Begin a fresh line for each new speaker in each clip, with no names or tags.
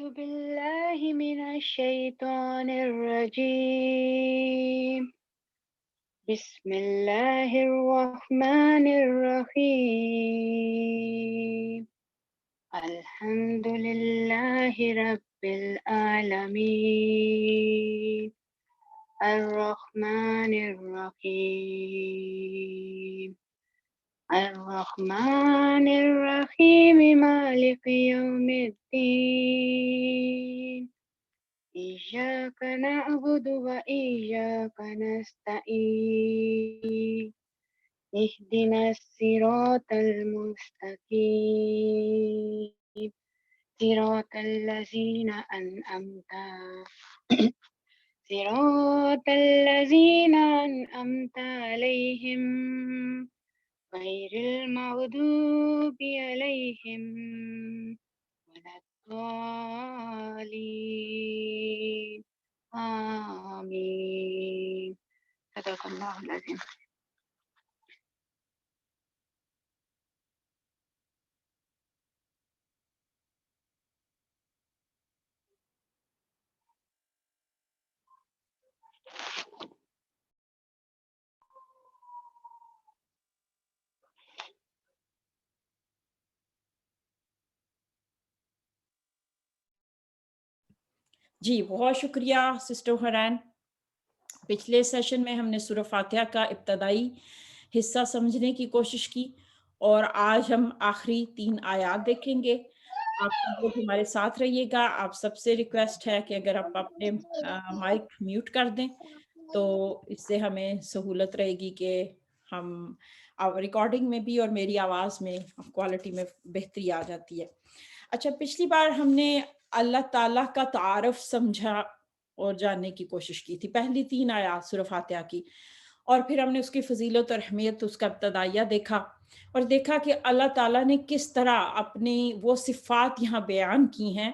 بالله من الشيطان الرجيم. بسم الله الرحمن الرحيم. الحمد لله رب العالمين الرحمن الرحيم الرحمن الرحيم مالك يوم الدين. إياك نعبد وإياك نستعين. اهدنا الصراط المستقيم صراط الذين أنعمت عليهم غير المغضوب عليهم ولا الضالين. آمين. صدق اللہ العظیم.
جی بہت شکریہ سسٹر حران. پچھلے سیشن میں ہم نے سورہ فاتحہ کا ابتدائی حصہ سمجھنے کی کوشش کی اور آج ہم آخری 3 آیات دیکھیں گے. آپ سب لوگ ہمارے ساتھ رہیے گا. آپ سب سے ریکویسٹ ہے کہ اگر آپ اپنے مائک میوٹ کر دیں تو اس سے ہمیں سہولت رہے گی کہ ہم ریکارڈنگ میں بھی اور میری آواز میں کوالٹی میں بہتری آ جاتی ہے. اچھا، پچھلی بار ہم نے اللہ تعالیٰ کا تعارف سمجھا اور جاننے کی کوشش کی تھی، پہلی 3 آیات سورہ فاتحہ کی، اور پھر ہم نے اس کی فضیلت اور اہمیت، اس کا ابتدائیہ دیکھا اور دیکھا کہ اللہ تعالیٰ نے کس طرح اپنی وہ صفات یہاں بیان کی ہیں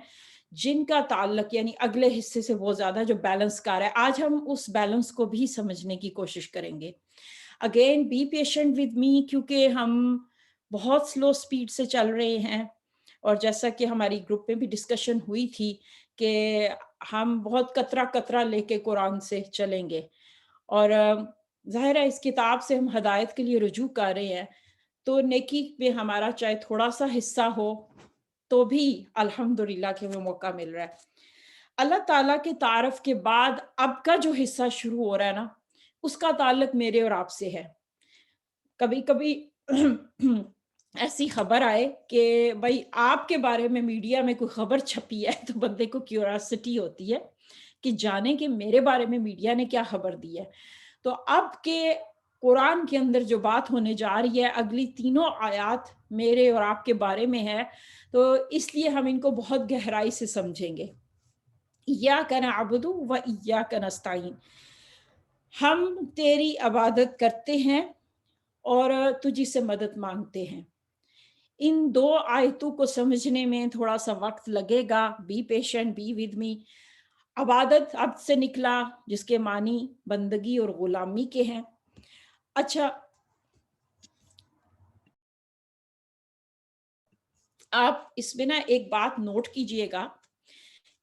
جن کا تعلق یعنی اگلے حصے سے وہ زیادہ جو بیلنس کار ہے. آج ہم اس بیلنس کو بھی سمجھنے کی کوشش کریں گے. Again be patient with me, کیونکہ ہم بہت سلو سپیڈ سے چل رہے ہیں، اور جیسا کہ ہماری گروپ میں بھی ڈسکشن ہوئی تھی کہ ہم بہت قطرہ قطرہ لے کے قرآن سے چلیں گے، اور ظاہر ہے اس کتاب سے ہم ہدایت کے لیے رجوع کر رہے ہیں، تو نیکی میں ہمارا چاہے تھوڑا سا حصہ ہو تو بھی الحمدللہ کہ ہمیں موقع مل رہا ہے. اللہ تعالیٰ کے تعارف کے بعد اب کا جو حصہ شروع ہو رہا ہے نا، اس کا تعلق میرے اور آپ سے ہے. کبھی کبھی ایسی خبر آئے کہ بھائی آپ کے بارے میں میڈیا میں کوئی خبر چھپی ہے تو بندے کو کیوریاسٹی ہوتی ہے کہ جانے کہ میرے بارے میں میڈیا نے کیا خبر دی ہے. تو اب کے قرآن کے اندر جو بات ہونے جا رہی ہے، اگلی 3 آیات میرے اور آپ کے بارے میں ہے، تو اس لیے ہم ان کو بہت گہرائی سے سمجھیں گے. ایاک نعبد و ایاک نستعین، ہم تیری عبادت کرتے ہیں اور تجھی سے مدد مانگتے ہیں. ان 2 آیتوں کو سمجھنے میں تھوڑا سا وقت لگے گا. Be patient, be with me. عبادت عبد سے نکلا جس کے معنی بندگی اور غلامی کے ہیں. اچھا، آپ اس میں نا ایک بات نوٹ کیجئے گا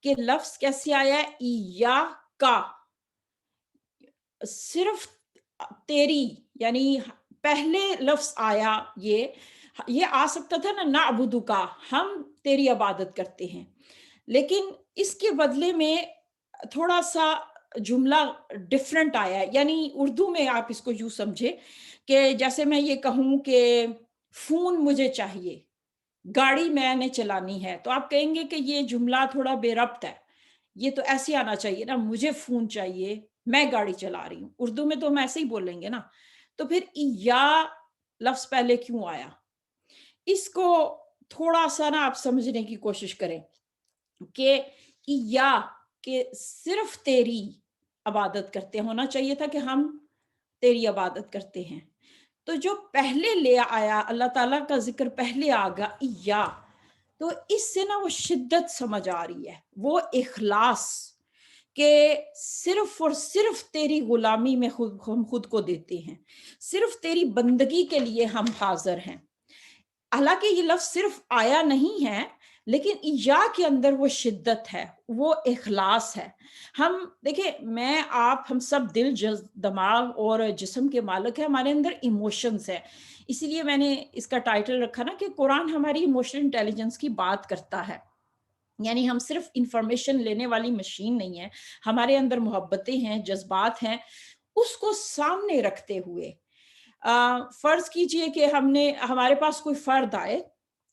کہ لفظ کیسے آیا ہے، ایاکا، صرف تیری، یعنی پہلے لفظ آیا یہ آ سکتا تھا نا نعبدو کا، ہم تیری عبادت کرتے ہیں، لیکن اس کے بدلے میں تھوڑا سا جملہ ڈیفرنٹ آیا ہے. یعنی اردو میں آپ اس کو یوں سمجھے کہ جیسے میں یہ کہوں کہ فون مجھے چاہیے، گاڑی میں نے چلانی ہے، تو آپ کہیں گے کہ یہ جملہ تھوڑا بے ربط ہے، یہ تو ایسے آنا چاہیے نا، مجھے فون چاہیے، میں گاڑی چلا رہی ہوں. اردو میں تو ہم ایسے ہی بولیں گے نا. تو پھر یا لفظ پہلے کیوں آیا؟ اس کو تھوڑا سا نا آپ سمجھنے کی کوشش کریں کہ یا کہ صرف تیری عبادت کرتے، ہونا چاہیے تھا کہ ہم تیری عبادت کرتے ہیں. تو جو پہلے لے آیا، اللہ تعالیٰ کا ذکر پہلے آ گیا یا، تو اس سے نا وہ شدت سمجھ آ رہی ہے، وہ اخلاص کہ صرف اور صرف تیری غلامی میں ہم خود کو دیتے ہیں، صرف تیری بندگی کے لیے ہم حاضر ہیں. حالانکہ یہ لفظ صرف آیا نہیں ہے، لیکن یا کے اندر وہ شدت ہے، وہ اخلاص ہے. ہم دیکھیں، میں آپ ہم سب دل دماغ اور جسم کے مالک ہیں، ہمارے اندر ایموشنز ہیں. اسی لیے میں نے اس کا ٹائٹل رکھا نا کہ قرآن ہماری ایموشنل انٹیلیجنس کی بات کرتا ہے. یعنی ہم صرف انفارمیشن لینے والی مشین نہیں ہے، ہمارے اندر محبتیں ہیں، جذبات ہیں. اس کو سامنے رکھتے ہوئے فرض کیجئے کہ ہمارے پاس کوئی فرد آئے،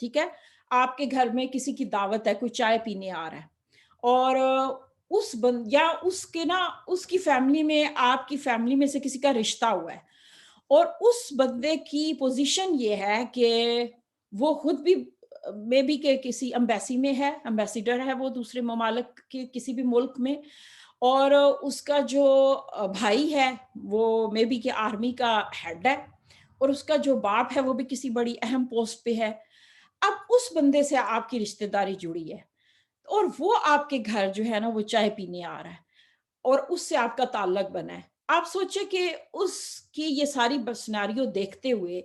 ٹھیک ہے، آپ کے گھر میں کسی کی دعوت ہے، کوئی چائے پینے آ رہا ہے، اور یا اس کی فیملی میں، آپ کی فیملی میں سے کسی کا رشتہ ہوا ہے، اور اس بندے کی پوزیشن یہ ہے کہ وہ خود بھی مے بی کہ کسی امبیسی میں ہے، امبیسیڈر ہے وہ دوسرے ممالک کے کسی بھی ملک میں، اور اس کا جو بھائی ہے وہ مے بی کہ آرمی کا ہیڈ ہے، اور اس کا جو باپ ہے وہ بھی کسی بڑی اہم پوسٹ پہ ہے. اب اس بندے سے آپ کی رشتہ داری جڑی ہے، اور وہ آپ کے گھر جو ہے نا وہ چائے پینے آ رہا ہے، اور اس سے آپ کا تعلق بنا ہے. آپ سوچیں کہ اس کی یہ ساری سیناریو دیکھتے ہوئے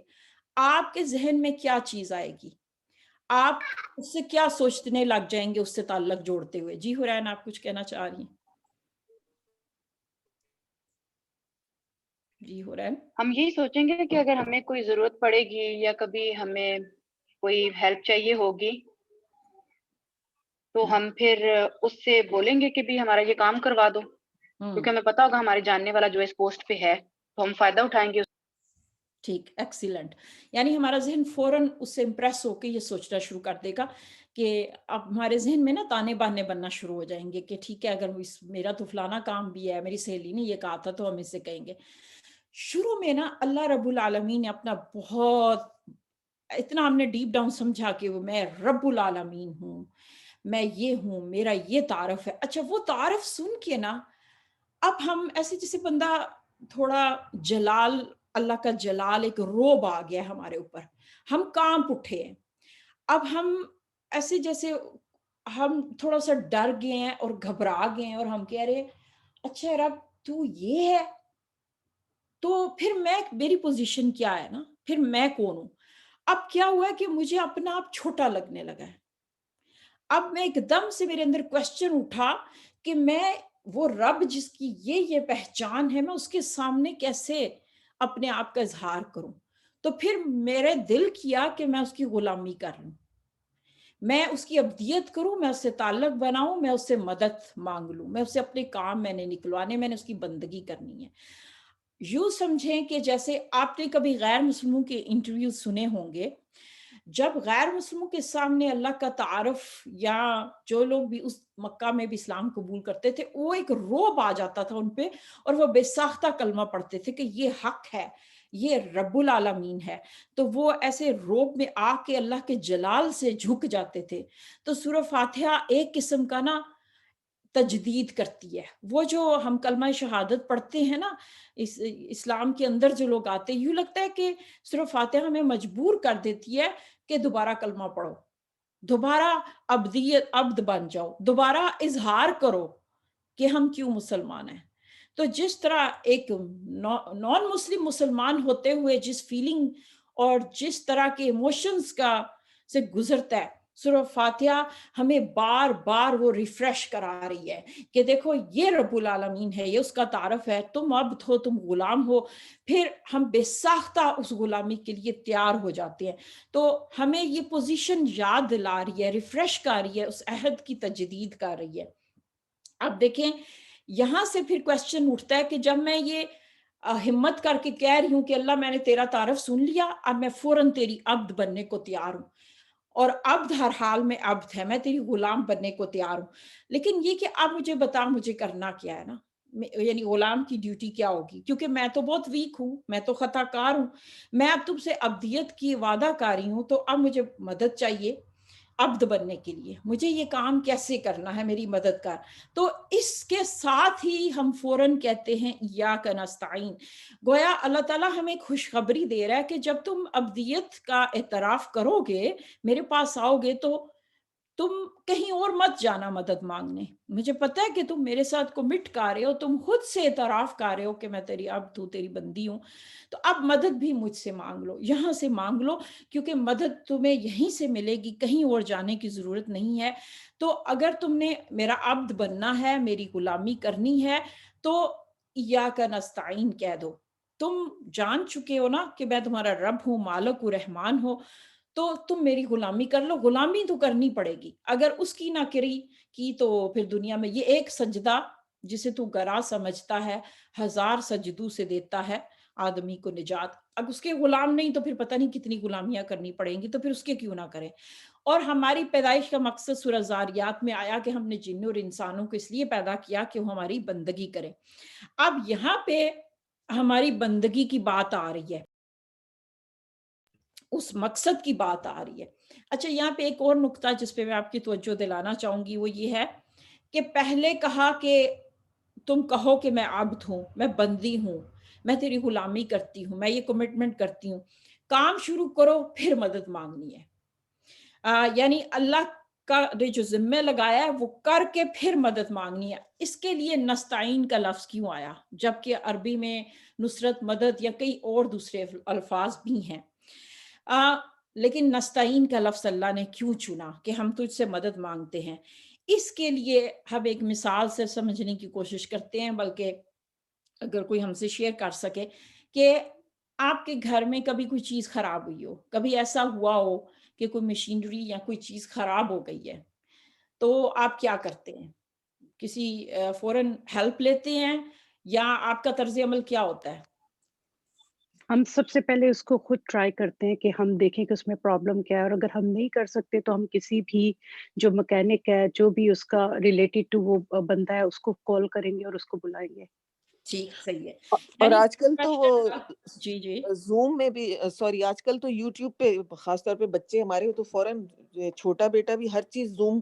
آپ کے ذہن میں کیا چیز آئے گی؟ آپ اس سے کیا سوچنے لگ جائیں گے اس سے تعلق جوڑتے ہوئے؟ جی حرین، آپ کچھ کہنا چاہ رہی ہیں؟ جی حرین.
ہم یہی سوچیں گے کہ اگر ہمیں کوئی ضرورت پڑے گی یا کبھی ہمیں کوئی ہیلپ چاہیے ہوگی تو ہم پھر اس سے بولیں گے کہ بھی ہمارا یہ کام کروا دو، کیونکہ ہمیں پتا ہوگا ہمارے جاننے والا جو اس پوسٹ پہ ہے تو ہم فائدہ اٹھائیں گے.
ٹھیک، ایکسیلنٹ. یعنی ہمارا ذہن فوراً اس سے امپریس ہو کے یہ سوچنا شروع کر دے گا کہ اب ہمارے ذہن میں نا تانے بانے بننا شروع ہو جائیں گے کہ ٹھیک ہے، اگر میرا تو فلانا کام بھی ہے، میری سہیلی نے یہ کہا تھا تو ہم اس سے کہیں گے. شروع میں نا اللہ رب العالمین نے اپنا بہت اتنا ہم نے ڈیپ ڈاؤن سمجھا کہ میں رب العالمین ہوں، میں یہ ہوں، میرا یہ تعارف ہے. اچھا، وہ تعارف سن کے نا اب ہم ایسے جیسے بندہ تھوڑا جلال، اللہ کا جلال، ایک روب آ گیا ہمارے اوپر، ہم کانپ اٹھے ہیں. اب ہم ایسے جیسے ہم تھوڑا سا ڈر گئے ہیں اور گھبرا گئے ہیں، اور ہم کہہ رہے اچھا رب تو یہ ہے، تو پھر میری پوزیشن کیا ہے نا، پھر میں کون ہوں؟ اب کیا ہوا ہے کہ مجھے اپنا آپ چھوٹا لگنے لگا ہے. اب میں ایک دم سے میرے اندر کوشچن اٹھا کہ میں وہ رب جس کی یہ پہچان ہے، میں اس کے سامنے کیسے اپنے آپ کا اظہار کروں؟ تو پھر میرے دل کیا کہ میں اس کی غلامی کر لوں، میں اس کی عبدیت کروں، میں اس سے تعلق بناؤں، میں اس سے مدد مانگ لوں، میں اس سے اپنے کام میں نے نکلوانے، میں نے اس کی بندگی کرنی ہے. یوں سمجھیں کہ جیسے آپ نے کبھی غیر مسلموں کے انٹرویو سنے ہوں گے، جب غیر مسلموں کے سامنے اللہ کا تعارف، یا جو لوگ بھی اس مکہ میں بھی اسلام قبول کرتے تھے، وہ ایک روب آ جاتا تھا ان پہ، اور وہ بے ساختہ کلمہ پڑھتے تھے کہ یہ حق ہے، یہ رب العالمین ہے. تو وہ ایسے روب میں آ کے اللہ کے جلال سے جھک جاتے تھے. تو سورہ فاتحہ ایک قسم کا نا تجدید کرتی ہے. وہ جو ہم کلمہ شہادت پڑھتے ہیں نا، اسلام کے اندر جو لوگ آتے ہیں، یوں لگتا ہے کہ سورہ فاتحہ ہمیں مجبور کر دیتی ہے کہ دوبارہ کلمہ پڑھو، دوبارہ عبد بن جاؤ، دوبارہ اظہار کرو کہ ہم کیوں مسلمان ہیں. تو جس طرح ایک نان مسلم مسلمان ہوتے ہوئے جس فیلنگ اور جس طرح کے ایموشنز کا سے گزرتا ہے، سورہ فاتحہ ہمیں بار بار وہ ریفریش کرا رہی ہے کہ دیکھو یہ رب العالمین ہے، یہ اس کا تعارف ہے، تم عبد ہو، تم غلام ہو. پھر ہم بے ساختہ اس غلامی کے لیے تیار ہو جاتے ہیں. تو ہمیں یہ پوزیشن یاد دلا رہی ہے، ریفریش کر رہی ہے، اس عہد کی تجدید کر رہی ہے. اب دیکھیں، یہاں سے پھر کوشچن اٹھتا ہے کہ جب میں یہ ہمت کر کے کہہ رہی ہوں کہ اللہ میں نے تیرا تعارف سن لیا، اب میں فوراً تیری عبد بننے کو تیار ہوں، اور عبد ہر حال میں عبد ہے، میں تیری غلام بننے کو تیار ہوں. لیکن یہ کہ اب مجھے بتا مجھے کرنا کیا ہے نا، یعنی غلام کی ڈیوٹی کیا ہوگی، کیونکہ میں تو بہت ویک ہوں، میں تو خطا کار ہوں، میں اب تم سے عبدیت کی وعدہ کاری ہوں، تو اب مجھے مدد چاہیے عبد بننے کے لیے، مجھے یہ کام کیسے کرنا ہے، میری مدد کر. تو اس کے ساتھ ہی ہم فوراً کہتے ہیں ایاک نستعین. گویا اللہ تعالیٰ ہمیں خوشخبری دے رہا ہے کہ جب تم عبدیت کا اعتراف کرو گے، میرے پاس آؤ گے، تو تم کہیں اور مت جانا مدد مانگنے. مجھے پتا ہے کہ تم میرے ساتھ کمٹ کر رہے ہو, تم خود سے اعتراف کر رہے ہو کہ میں تیری عبد ہوں, تیری بندی ہوں, تو اب مدد بھی مجھ سے مانگ لو, یہاں سے مانگ لو, کیونکہ مدد تمہیں یہیں سے ملے گی, کہیں اور جانے کی ضرورت نہیں ہے. تو اگر تم نے میرا عبد بننا ہے, میری غلامی کرنی ہے, تو ایاک نستعین کہہ دو. تم جان چکے ہو نا کہ میں تمہارا رب ہوں, مالک ہوں, رحمان ہو, تو تم میری غلامی کر لو. غلامی تو کرنی پڑے گی, اگر اس کی نہ کی تو پھر دنیا میں یہ ایک سجدہ جسے تو گرا سمجھتا ہے 1000 سجدوں سے دیتا ہے آدمی کو نجات. اب اس کے غلام نہیں تو پھر پتہ نہیں کتنی غلامیاں کرنی پڑیں گی, تو پھر اس کے کیوں نہ کریں. اور ہماری پیدائش کا مقصد سورہ زاریات میں آیا کہ ہم نے جن اور انسانوں کو اس لیے پیدا کیا کہ وہ ہماری بندگی کریں. اب یہاں پہ ہماری بندگی کی بات آ رہی ہے, اس مقصد کی بات آ رہی ہے. اچھا, یہاں پہ ایک اور نقطہ جس پہ میں آپ کی توجہ دلانا چاہوں گی وہ یہ ہے کہ پہلے کہا کہ تم کہو کہ میں عبد ہوں, میں بندی ہوں, میں تیری غلامی کرتی ہوں, میں یہ کمٹمنٹ کرتی ہوں. کام شروع کرو پھر مدد مانگنی ہے. یعنی اللہ کا جو ذمہ لگایا ہے وہ کر کے پھر مدد مانگنی ہے. اس کے لیے نستعین کا لفظ کیوں آیا جبکہ عربی میں نصرت, مدد یا کئی اور دوسرے الفاظ بھی ہیں. لیکن نستعین کا لفظ اللہ نے کیوں چنا کہ ہم تجھ سے مدد مانگتے ہیں؟ اس کے لیے ہم ایک مثال سے سمجھنے کی کوشش کرتے ہیں, بلکہ اگر کوئی ہم سے شیئر کر سکے کہ آپ کے گھر میں کبھی کوئی چیز خراب ہوئی ہو, کبھی ایسا ہوا ہو کہ کوئی مشینری یا کوئی چیز خراب ہو گئی ہے, تو آپ کیا کرتے ہیں؟ کسی فوراً ہیلپ لیتے ہیں یا آپ کا طرز عمل کیا ہوتا ہے؟
ہم سب سے پہلے اس کو خود ٹرائی کرتے ہیں کہ ہم دیکھیں کہ اس میں پرابلم کیا ہے, اور اگر ہم نہیں کر سکتے تو ہم کسی بھی جو مکینک ہے, جو بھی اس کا ریلیٹڈ ٹو وہ بندہ ہے, اس کو کال کریں گے اور اس کو بلائیں گے.
ٹھیک, صحیح ہے.
اور
یعنی
آج کل تو وہ
جی جی
زوم میں بھی, سوری, آج کل تو یوٹیوب پہ خاص طور پہ بچے ہمارے تو فوراً, چھوٹا بیٹا بھی ہر چیز زوم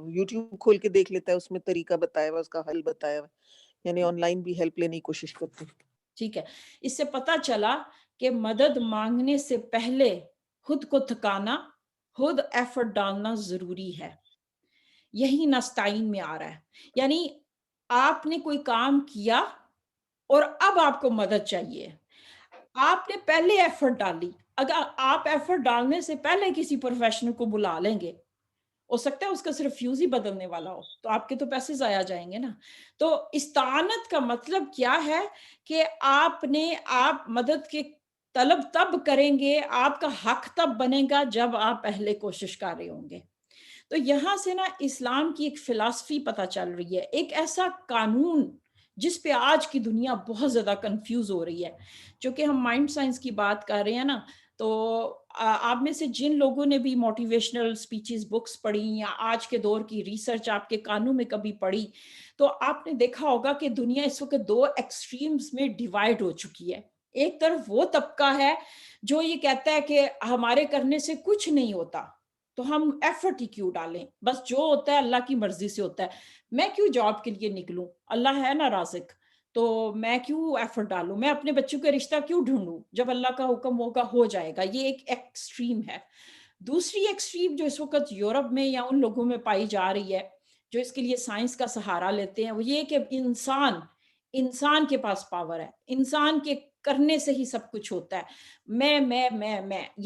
یوٹیوب کھول کے دیکھ لیتا ہے, اس میں طریقہ بتایا ہوا, اس کا حل بتایا ہوا, یعنی آن لائن بھی ہیلپ لینے کی کوشش کرتے ہیں.
ٹھیک ہے. اس سے پتا چلا کہ مدد مانگنے سے پہلے خود کو تھکانا, خود ایفرٹ ڈالنا ضروری ہے. یہی نستعین میں آ رہا ہے. یعنی آپ نے کوئی کام کیا اور اب آپ کو مدد چاہیے, آپ نے پہلے ایفرٹ ڈالی. اگر آپ ایفرٹ ڈالنے سے پہلے کسی پروفیشنل کو بلا لیں گے, ہو سکتا ہے اس کا صرف فیوز ہی بدلنے والا ہو, تو آپ کے تو پیسے ضائع جائیں گے نا. تو استعانت کا مطلب کیا ہے کہ آپ مدد کے طلب تب کریں گے, آپ کا حق تب بنے گا جب آپ پہلے کوشش کر رہے ہوں گے. تو یہاں سے نا اسلام کی ایک فلسفی پتہ چل رہی ہے, ایک ایسا قانون جس پہ آج کی دنیا بہت زیادہ کنفیوز ہو رہی ہے. جو کہ ہم مائنڈ سائنس کی بات کر رہے ہیں نا, تو آپ میں سے جن لوگوں نے بھی موٹیویشنل سپیچز بکس پڑھی یا آج کے دور کی ریسرچ آپ کے کانوں میں کبھی پڑھی, تو آپ نے دیکھا ہوگا کہ دنیا اس وقت 2 ایکسٹریمز میں ڈیوائیڈ ہو چکی ہے. ایک طرف وہ طبقہ ہے جو یہ کہتا ہے کہ ہمارے کرنے سے کچھ نہیں ہوتا, تو ہم ایفرٹ ہی کیوں ڈالیں, بس جو ہوتا ہے اللہ کی مرضی سے ہوتا ہے, میں کیوں جاب کے لیے نکلوں, اللہ ہے نا رازق, تو میں کیوں ایفرٹ ڈالوں, میں اپنے بچوں کا رشتہ کیوں ڈھونڈوں, جب اللہ کا حکم ہوگا ہو جائے گا. یہ ایک ایکسٹریم ہے. دوسری ایکسٹریم جو اس وقت یورپ میں یا ان لوگوں میں پائی جا رہی ہے جو اس کے لیے سائنس کا سہارا لیتے ہیں, وہ یہ کہ انسان کے پاس پاور ہے, انسان کے کرنے سے ہی سب کچھ ہوتا ہے.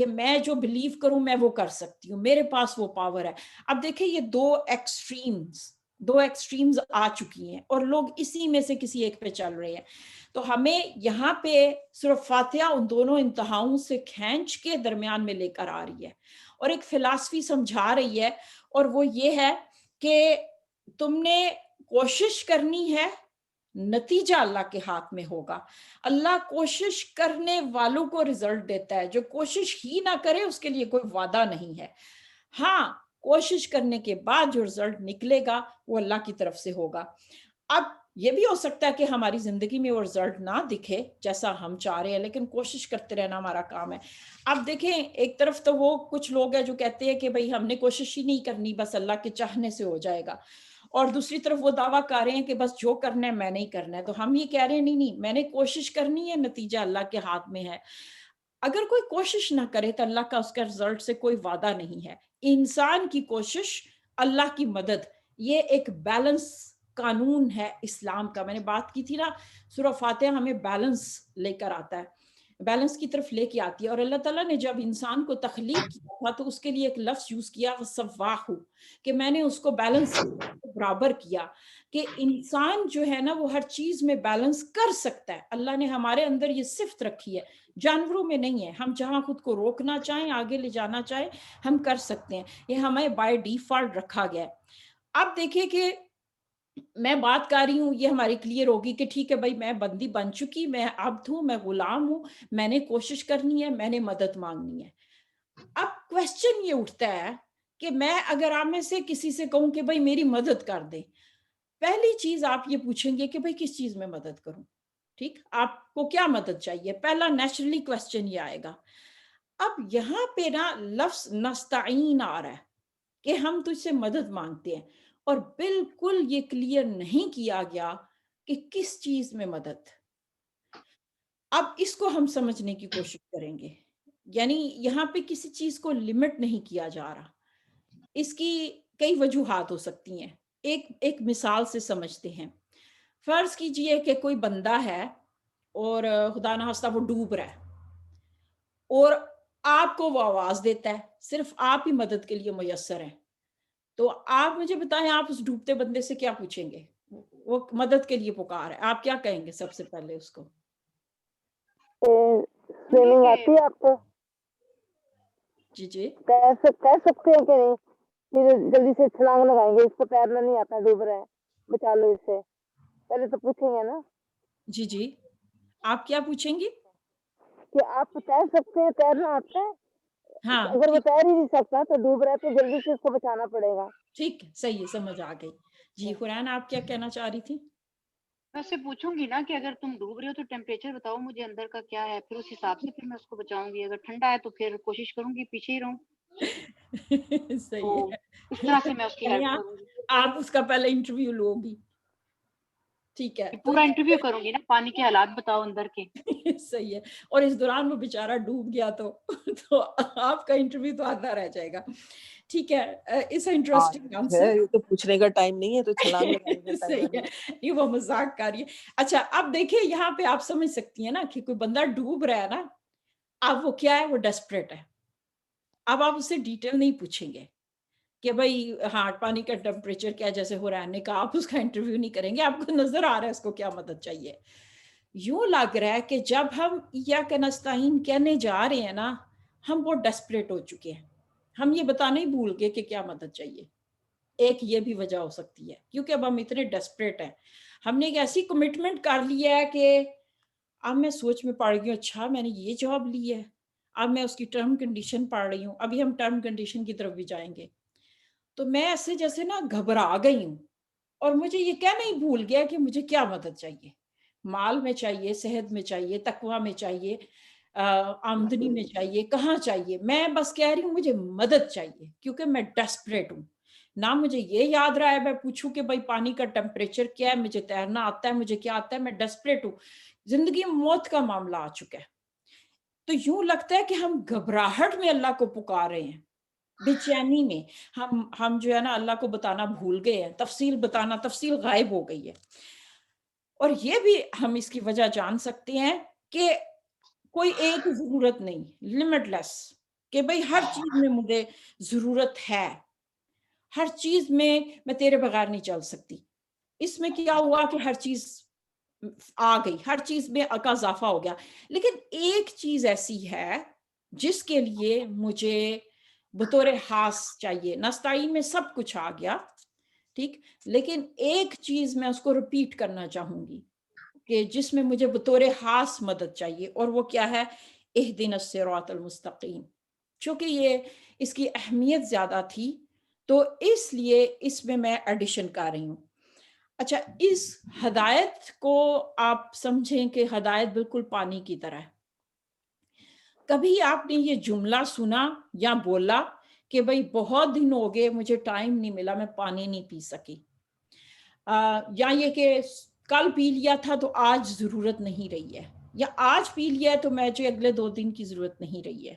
میں جو بلیو کروں میں وہ کر سکتی ہوں, میرے پاس وہ پاور ہے. اب دیکھیں یہ 2 ایکسٹریمز آ چکی ہیں اور لوگ اسی میں سے کسی ایک پہ چل رہے ہیں. تو ہمیں یہاں پہ صرف فاتحہ ان دونوں انتہاؤں سے کھینچ کے درمیان میں لے کر آ رہی ہے اور ایک فلسفی سمجھا رہی ہے, اور وہ یہ ہے کہ تم نے کوشش کرنی ہے, نتیجہ اللہ کے ہاتھ میں ہوگا. اللہ کوشش کرنے والوں کو رزلٹ دیتا ہے, جو کوشش ہی نہ کرے اس کے لیے کوئی وعدہ نہیں ہے. ہاں, کوشش کرنے کے بعد جو رزلٹ نکلے گا وہ اللہ کی طرف سے ہوگا. اب یہ بھی ہو سکتا ہے کہ ہماری زندگی میں وہ رزلٹ نہ دکھے جیسا ہم چاہ رہے ہیں, لیکن کوشش کرتے رہنا ہمارا کام ہے. اب دیکھیں, ایک طرف تو وہ کچھ لوگ ہیں جو کہتے ہیں کہ بھئی ہم نے کوشش ہی نہیں کرنی, بس اللہ کے چاہنے سے ہو جائے گا, اور دوسری طرف وہ دعویٰ کر رہے ہیں کہ بس جو کرنا ہے میں نہیں کرنا ہے. تو ہم یہ کہہ رہے ہیں نہیں, میں نے کوشش کرنی ہے, نتیجہ اللہ کے ہاتھ میں ہے. اگر کوئی کوشش نہ کرے تو اللہ کا اس کا رزلٹ سے کوئی وعدہ نہیں ہے. انسان کی کوشش، اللہ کی مدد، یہ ایک بیلنس قانون ہے اسلام کا. میں نے بات کی تھی نا، سورہ فاتحہ ہمیں بیلنس لے کر آتا ہے، بیلنس کی طرف لے کے آتی ہے. اور اللہ تعالیٰ نے جب انسان کو تخلیق کیا تھا تو اس کے لیے ایک لفظ یوز کیا سواہو، کہ میں نے اس کو بیلنس برابر کیا، کہ انسان جو ہے نا وہ ہر چیز میں بیلنس کر سکتا ہے. اللہ نے ہمارے اندر یہ صفت رکھی ہے، جانوروں میں نہیں ہے. ہم جہاں خود کو روکنا چاہیں، آگے لے جانا چاہیں، ہم کر سکتے ہیں. یہ ہمیں بائی ڈیفالٹ رکھا گیا ہے. اب دیکھیں کہ میں بات کر رہی ہوں، یہ ہماری کلیئر ہوگی کہ ٹھیک ہے بھائی، میں بندی بن چکی، میں عبد ہوں، میں غلام ہوں، میں نے کوشش کرنی ہے، میں نے مدد مانگنی ہے. اب کویسچن یہ اٹھتا ہے کہ میں اگر آپ میں سے کسی سے کہوں کہ بھائی میری مدد کر دے، پہلی چیز آپ یہ پوچھیں گے کہ بھائی کس چیز میں مدد کروں. ٹھیک، آپ کو کیا مدد چاہیے؟ پہلا نیچرلی کویسچن یہ آئے گا. اب یہاں پہ نا لفظ نستعین آ رہا ہے کہ ہم تجھ سے مدد مانگتے ہیں، اور بالکل یہ کلیئر نہیں کیا گیا کہ کس چیز میں مدد. اب اس کو ہم سمجھنے کی کوشش کریں گے. یعنی یہاں پہ کسی چیز کو لمٹ نہیں کیا جا رہا. اس کی کئی وجوہات ہو سکتی ہیں. ایک مثال سے سمجھتے ہیں. فرض کیجئے کہ کوئی بندہ ہے اور خدا نخواستہ وہ ڈوب رہا ہے، اور آپ کو وہ آواز دیتا ہے، صرف آپ ہی مدد کے لیے میسر ہیں. تو آپ مجھے بتائیں، آپ اس ڈوبتے بندے سے کیا پوچھیں گے؟ وہ مدد کے لیے پکار ہے، آپ کیا کہیں گے سب سے پہلے اس کو؟
سوئمنگ آتی ہے آپ کو؟
جی جی
کہہ سکتے ہیں کہ نہیں؟ پھر جلدی سے چھلانگ لگائیں گے، اس کو تیرنا نہیں آتا، ڈوب رہا ہے، بچا لو اس سے، پہلے تو پوچھیں گے نا
جی جی آپ کیا پوچھیں گی؟
کہ آپ تیر سکتے ہیں، تیرنا آتا ہے؟
ہاں
اگر وہ
ٹھیک
تیر ہی نہیں سکتا تو ڈوب رہا ہے تو جلدی سے اس کو بچانا پڑے گا.
ٹھیک، صحیح ہے، سمجھ آ گئی. جی قرآن، آپ کیا کہنا چاہ رہی تھی؟
میں اس سے پوچھوں گی نا کہ اگر تم ڈوب رہے ہو تو ٹیمپریچر بتاؤ مجھے اندر کا کیا ہے، پھر اس حساب سے پھر میں اس کو بچاؤں گی. اگر ٹھنڈا ہے تو پھر کوشش کروں گی پیچھے ہی رہوں.
صحیح
تو
ہے.
اس طرح سے میں اس کی
یعنی
ہیلپ کروں گی.
آپ اس کا پہلے انٹرویو لو گی. ٹھیک ہے، تو
پورا انٹرویو کروں گی نا، پانی کے حالات بتاؤ اندر کے.
صحیح ہے. اور اس دوران وہ بیچارہ ڈوب گیا تو آپ کا انٹرویو تو آدھا رہ جائے گا. ٹھیک ہے، اس انٹرسٹنگ آنسر.
یہ تو پوچھنے کا ٹائم نہیں ہے، تو چھلانگ لگانے کا ٹائم
صحیح ہے، یہ وہ مذاق کر رہی ہے. اچھا اب دیکھیں یہاں پہ آپ سمجھ سکتی ہیں نا کہ کوئی بندہ ڈوب رہا ہے نا، اب وہ کیا ہے، وہ ڈیسپریٹ ہے. اب آپ اس سے ڈیٹیل نہیں پوچھیں گے کہ بھائی ہاں پانی کا ٹیمپریچر کیا، جیسے ہو رہا ہے کا، آپ اس کا انٹرویو نہیں کریں گے. آپ کو نظر آ رہا ہے اس کو کیا مدد چاہیے. یوں لگ رہا ہے کہ جب ہم ایاک نستعین کہنے جا رہے ہیں نا، ہم بہت ڈیسپریٹ ہو چکے ہیں. ہم یہ بتانا ہی بھول گئے کہ کیا مدد چاہیے. ایک یہ بھی وجہ ہو سکتی ہے کیونکہ اب ہم اتنے ڈیسپریٹ ہیں. ہم نے ایک ایسی کمٹمنٹ کر لی ہے کہ اب میں سوچ میں پڑ گئی، اچھا میں نے یہ جاب لی ہے، اب میں اس کی ٹرم کنڈیشن پڑھ رہی ہوں. ابھی ہم ٹرم کنڈیشن کی طرف بھی جائیں گے. تو میں ایسے جیسے نا گھبرا گئی ہوں، اور مجھے یہ کہنا ہی بھول گیا کہ مجھے کیا مدد چاہیے. مال میں چاہیے، صحت میں چاہیے، تقوی میں چاہیے، آمدنی میں چاہیے، کہاں چاہیے. میں بس کہہ رہی ہوں مجھے مدد چاہیے کیونکہ میں ڈیسپریٹ ہوں. نہ مجھے یہ یاد رہا ہے میں پوچھوں کہ بھائی پانی کا ٹیمپریچر کیا ہے، مجھے تیرنا آتا ہے، مجھے کیا آتا ہے. میں ڈیسپریٹ ہوں، زندگی میں موت کا معاملہ آ چکا ہے. تو یوں لگتا ہے کہ ہم گھبراہٹ میں اللہ کو پکار رہے ہیں، بے چینی میں. ہم جو ہے نا اللہ کو بتانا بھول گئے ہیں، تفصیل غائب ہو گئی ہے. اور یہ بھی ہم اس کی وجہ جان سکتے ہیں کہ کوئی ایک ضرورت نہیں، لمٹ لیس، کہ بھئی ہر چیز میں مجھے ضرورت ہے، ہر چیز میں تیرے بغیر نہیں چل سکتی. اس میں کیا ہوا کہ ہر چیز آ گئی، ہر چیز میں کا اضافہ ہو گیا. لیکن ایک چیز ایسی ہے جس کے لیے مجھے بطور خاص چاہیے. نستعین میں سب کچھ آ گیا، ٹھیک، لیکن ایک چیز میں اس کو ریپیٹ کرنا چاہوں گی کہ جس میں مجھے بطور خاص مدد چاہیے، اور وہ کیا ہے؟ اہدنا الصراط المستقیم. چونکہ یہ اس کی اہمیت زیادہ تھی تو اس لیے اس میں ایڈیشن کر رہی ہوں. اچھا، اس ہدایت کو آپ سمجھیں کہ ہدایت بالکل پانی کی طرح ہے. کبھی آپ نے یہ جملہ سنا یا بولا کہ بھئی بہت دن ہو گئے، مجھے ٹائم نہیں ملا، میں پانی نہیں پی سکی، یا یہ کہ کل پی لیا تھا تو آج ضرورت نہیں رہی ہے، یا آج پی لیا ہے تو مجھے اگلے 2 دن کی ضرورت نہیں رہی ہے.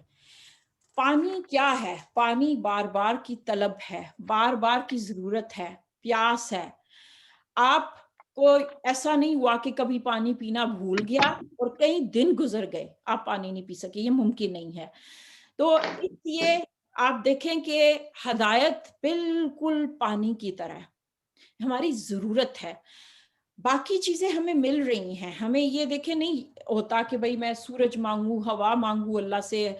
پانی کیا ہے؟ پانی بار بار کی طلب ہے، بار بار کی ضرورت ہے، پیاس ہے. آپ کو ایسا نہیں ہوا کہ کبھی پانی پینا بھول گیا اور کئی دن گزر گئے آپ پانی نہیں پی سکے، یہ ممکن نہیں ہے. تو اس لیے آپ دیکھیں کہ ہدایت بالکل پانی کی طرح ہماری ضرورت ہے. باقی چیزیں ہمیں مل رہی ہیں، ہمیں یہ دیکھیں نہیں ہوتا کہ بھئی میں سورج مانگوں، ہوا مانگوں اللہ سے،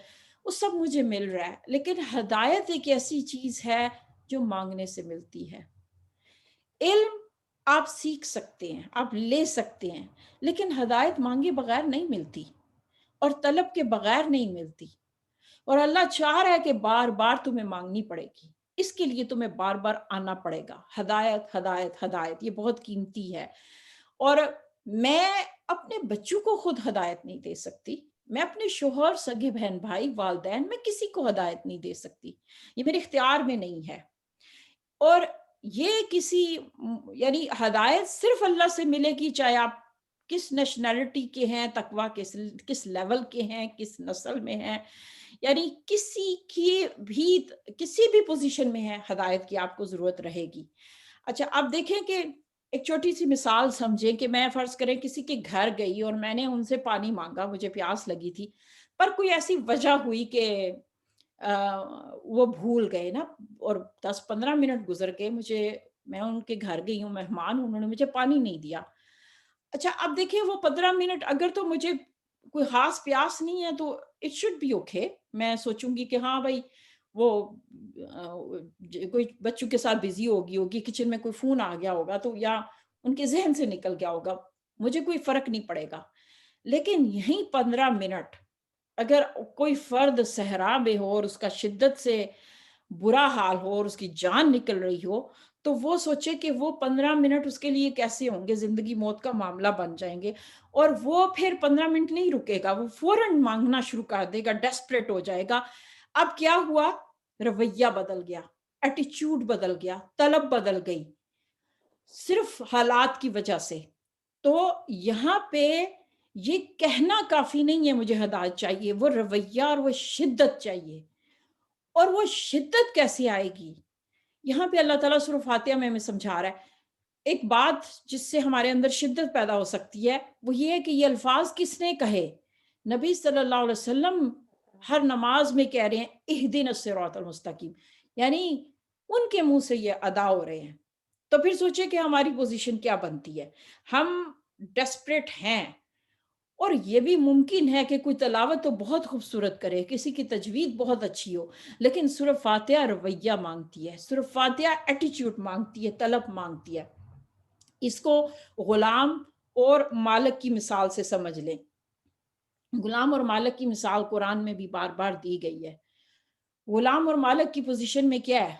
وہ سب مجھے مل رہا ہے. لیکن ہدایت ایک ایسی چیز ہے جو مانگنے سے ملتی ہے. علم آپ سیکھ سکتے ہیں، آپ لے سکتے ہیں، لیکن ہدایت مانگے بغیر نہیں ملتی اور طلب کے بغیر نہیں ملتی. اور اللہ چاہ رہا ہے کہ بار بار تمہیں مانگنی پڑے گی، اس کے لیے تمہیں بار بار آنا پڑے گا. ہدایت ہدایت ہدایت یہ بہت قیمتی ہے. اور میں اپنے بچوں کو خود ہدایت نہیں دے سکتی، میں اپنے شوہر، سگے بہن بھائی، والدین، میں کسی کو ہدایت نہیں دے سکتی، یہ میرے اختیار میں نہیں ہے. اور یہ کسی یعنی ہدایت صرف اللہ سے ملے گی، چاہے آپ کس نیشنلٹی کے ہیں، تقویٰ کس لیول کے ہیں، کس نسل میں ہیں، یعنی کسی بھی پوزیشن میں ہے، ہدایت کی آپ کو ضرورت رہے گی. اچھا آپ دیکھیں کہ ایک چھوٹی سی مثال سمجھیں کہ میں فرض کریں کسی کے گھر گئی اور میں نے ان سے پانی مانگا، مجھے پیاس لگی تھی، پر کوئی ایسی وجہ ہوئی کہ وہ بھول گئے نا، اور 10-15 منٹ گزر گئے، میں ان کے گھر گئی ہوں، مہمان، انہوں نے مجھے پانی نہیں دیا. اچھا اب دیکھیں وہ 15 منٹ اگر تو مجھے کوئی خاص پیاس نہیں ہے تو اٹ شوڈ بی اوکے. میں سوچوں گی کہ ہاں بھائی وہ کوئی بچوں کے ساتھ بزی ہوگی کچن میں کوئی فون آ گیا ہوگا تو یا ان کے ذہن سے نکل گیا ہوگا، مجھے کوئی فرق نہیں پڑے گا. لیکن یہیں 15 منٹ اگر کوئی فرد صحرا میں ہو اور اس کا شدت سے برا حال ہو اور اس کی جان نکل رہی ہو، تو وہ سوچے کہ وہ 15 منٹ اس کے لیے کیسے ہوں گے، زندگی موت کا معاملہ بن جائیں گے. اور وہ پھر 15 منٹ نہیں رکے گا، وہ فوراً مانگنا شروع کر دے گا، ڈیسپریٹ ہو جائے گا. اب کیا ہوا؟ رویہ بدل گیا، ایٹیچیوڈ بدل گیا، طلب بدل گئی صرف حالات کی وجہ سے. تو یہاں پہ یہ کہنا کافی نہیں ہے مجھے ہدایت چاہیے، وہ رویہ اور وہ شدت چاہیے. اور وہ شدت کیسے آئے گی؟ یہاں پہ اللہ تعالیٰ سورہ فاتحہ میں ہمیں سمجھا رہا ہے. ایک بات جس سے ہمارے اندر شدت پیدا ہو سکتی ہے وہ یہ ہے کہ یہ الفاظ کس نے کہے؟ نبی صلی اللہ علیہ وسلم ہر نماز میں کہہ رہے ہیں اہدنا الصراط المستقیم، یعنی ان کے منہ سے یہ ادا ہو رہے ہیں. تو پھر سوچے کہ ہماری پوزیشن کیا بنتی ہے. ہم ڈیسپریٹ ہیں، اور یہ بھی ممکن ہے کہ کوئی تلاوت تو بہت خوبصورت کرے، کسی کی تجوید بہت اچھی ہو، لیکن سورہ فاتحہ رویہ مانگتی ہے، سورہ فاتحہ ایٹیچیوڈ مانگتی ہے، طلب مانگتی ہے. اس کو غلام اور مالک کی مثال سے سمجھ لیں. غلام اور مالک کی مثال قرآن میں بھی بار بار دی گئی ہے. غلام اور مالک کی پوزیشن میں کیا ہے؟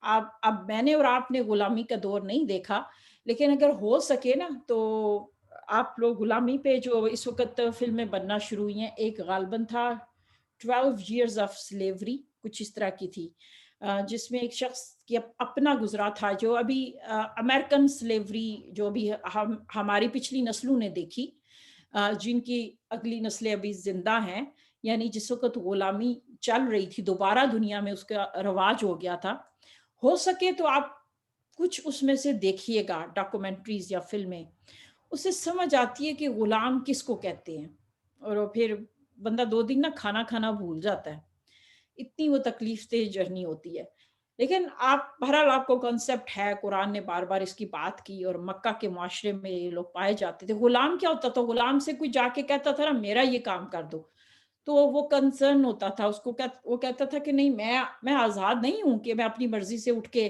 اب میں نے اور آپ نے غلامی کا دور نہیں دیکھا، لیکن اگر ہو سکے نا تو آپ لوگ غلامی پہ جو اس وقت فلمیں بننا شروع ہوئی ہیں، ایک غالباً تھا 12 years of slavery، کچھ اس طرح کی تھی، جس میں ایک شخص کی اپنا گزرا تھا، جو ابھی امریکن سلیوری جو بھی ہماری پچھلی نسلوں نے دیکھی، جن کی اگلی نسلیں ابھی زندہ ہیں، یعنی جس وقت غلامی چل رہی تھی، دوبارہ دنیا میں اس کا رواج ہو گیا تھا. ہو سکے تو آپ کچھ اس میں سے دیکھیے گا، ڈاکومنٹریز یا فلمیں، اسے سمجھ آتی ہے کہ غلام کس کو کہتے ہیں. اور پھر بندہ 2 دن نہ کھانا کھانا بھول جاتا ہے، اتنی وہ تکلیف دہ جرنی ہوتی ہے. لیکن بہرحال آپ کو کنسپٹ ہے، قرآن نے بار بار اس کی بات کی، اور مکہ کے معاشرے میں یہ لوگ پائے جاتے تھے. غلام کیا ہوتا تھا؟ غلام سے کوئی جا کے کہتا تھا نا میرا یہ کام کر دو، تو وہ کنسرن ہوتا تھا، اس کو وہ کہتا تھا کہ نہیں، میں آزاد نہیں ہوں کہ میں اپنی مرضی سے اٹھ کے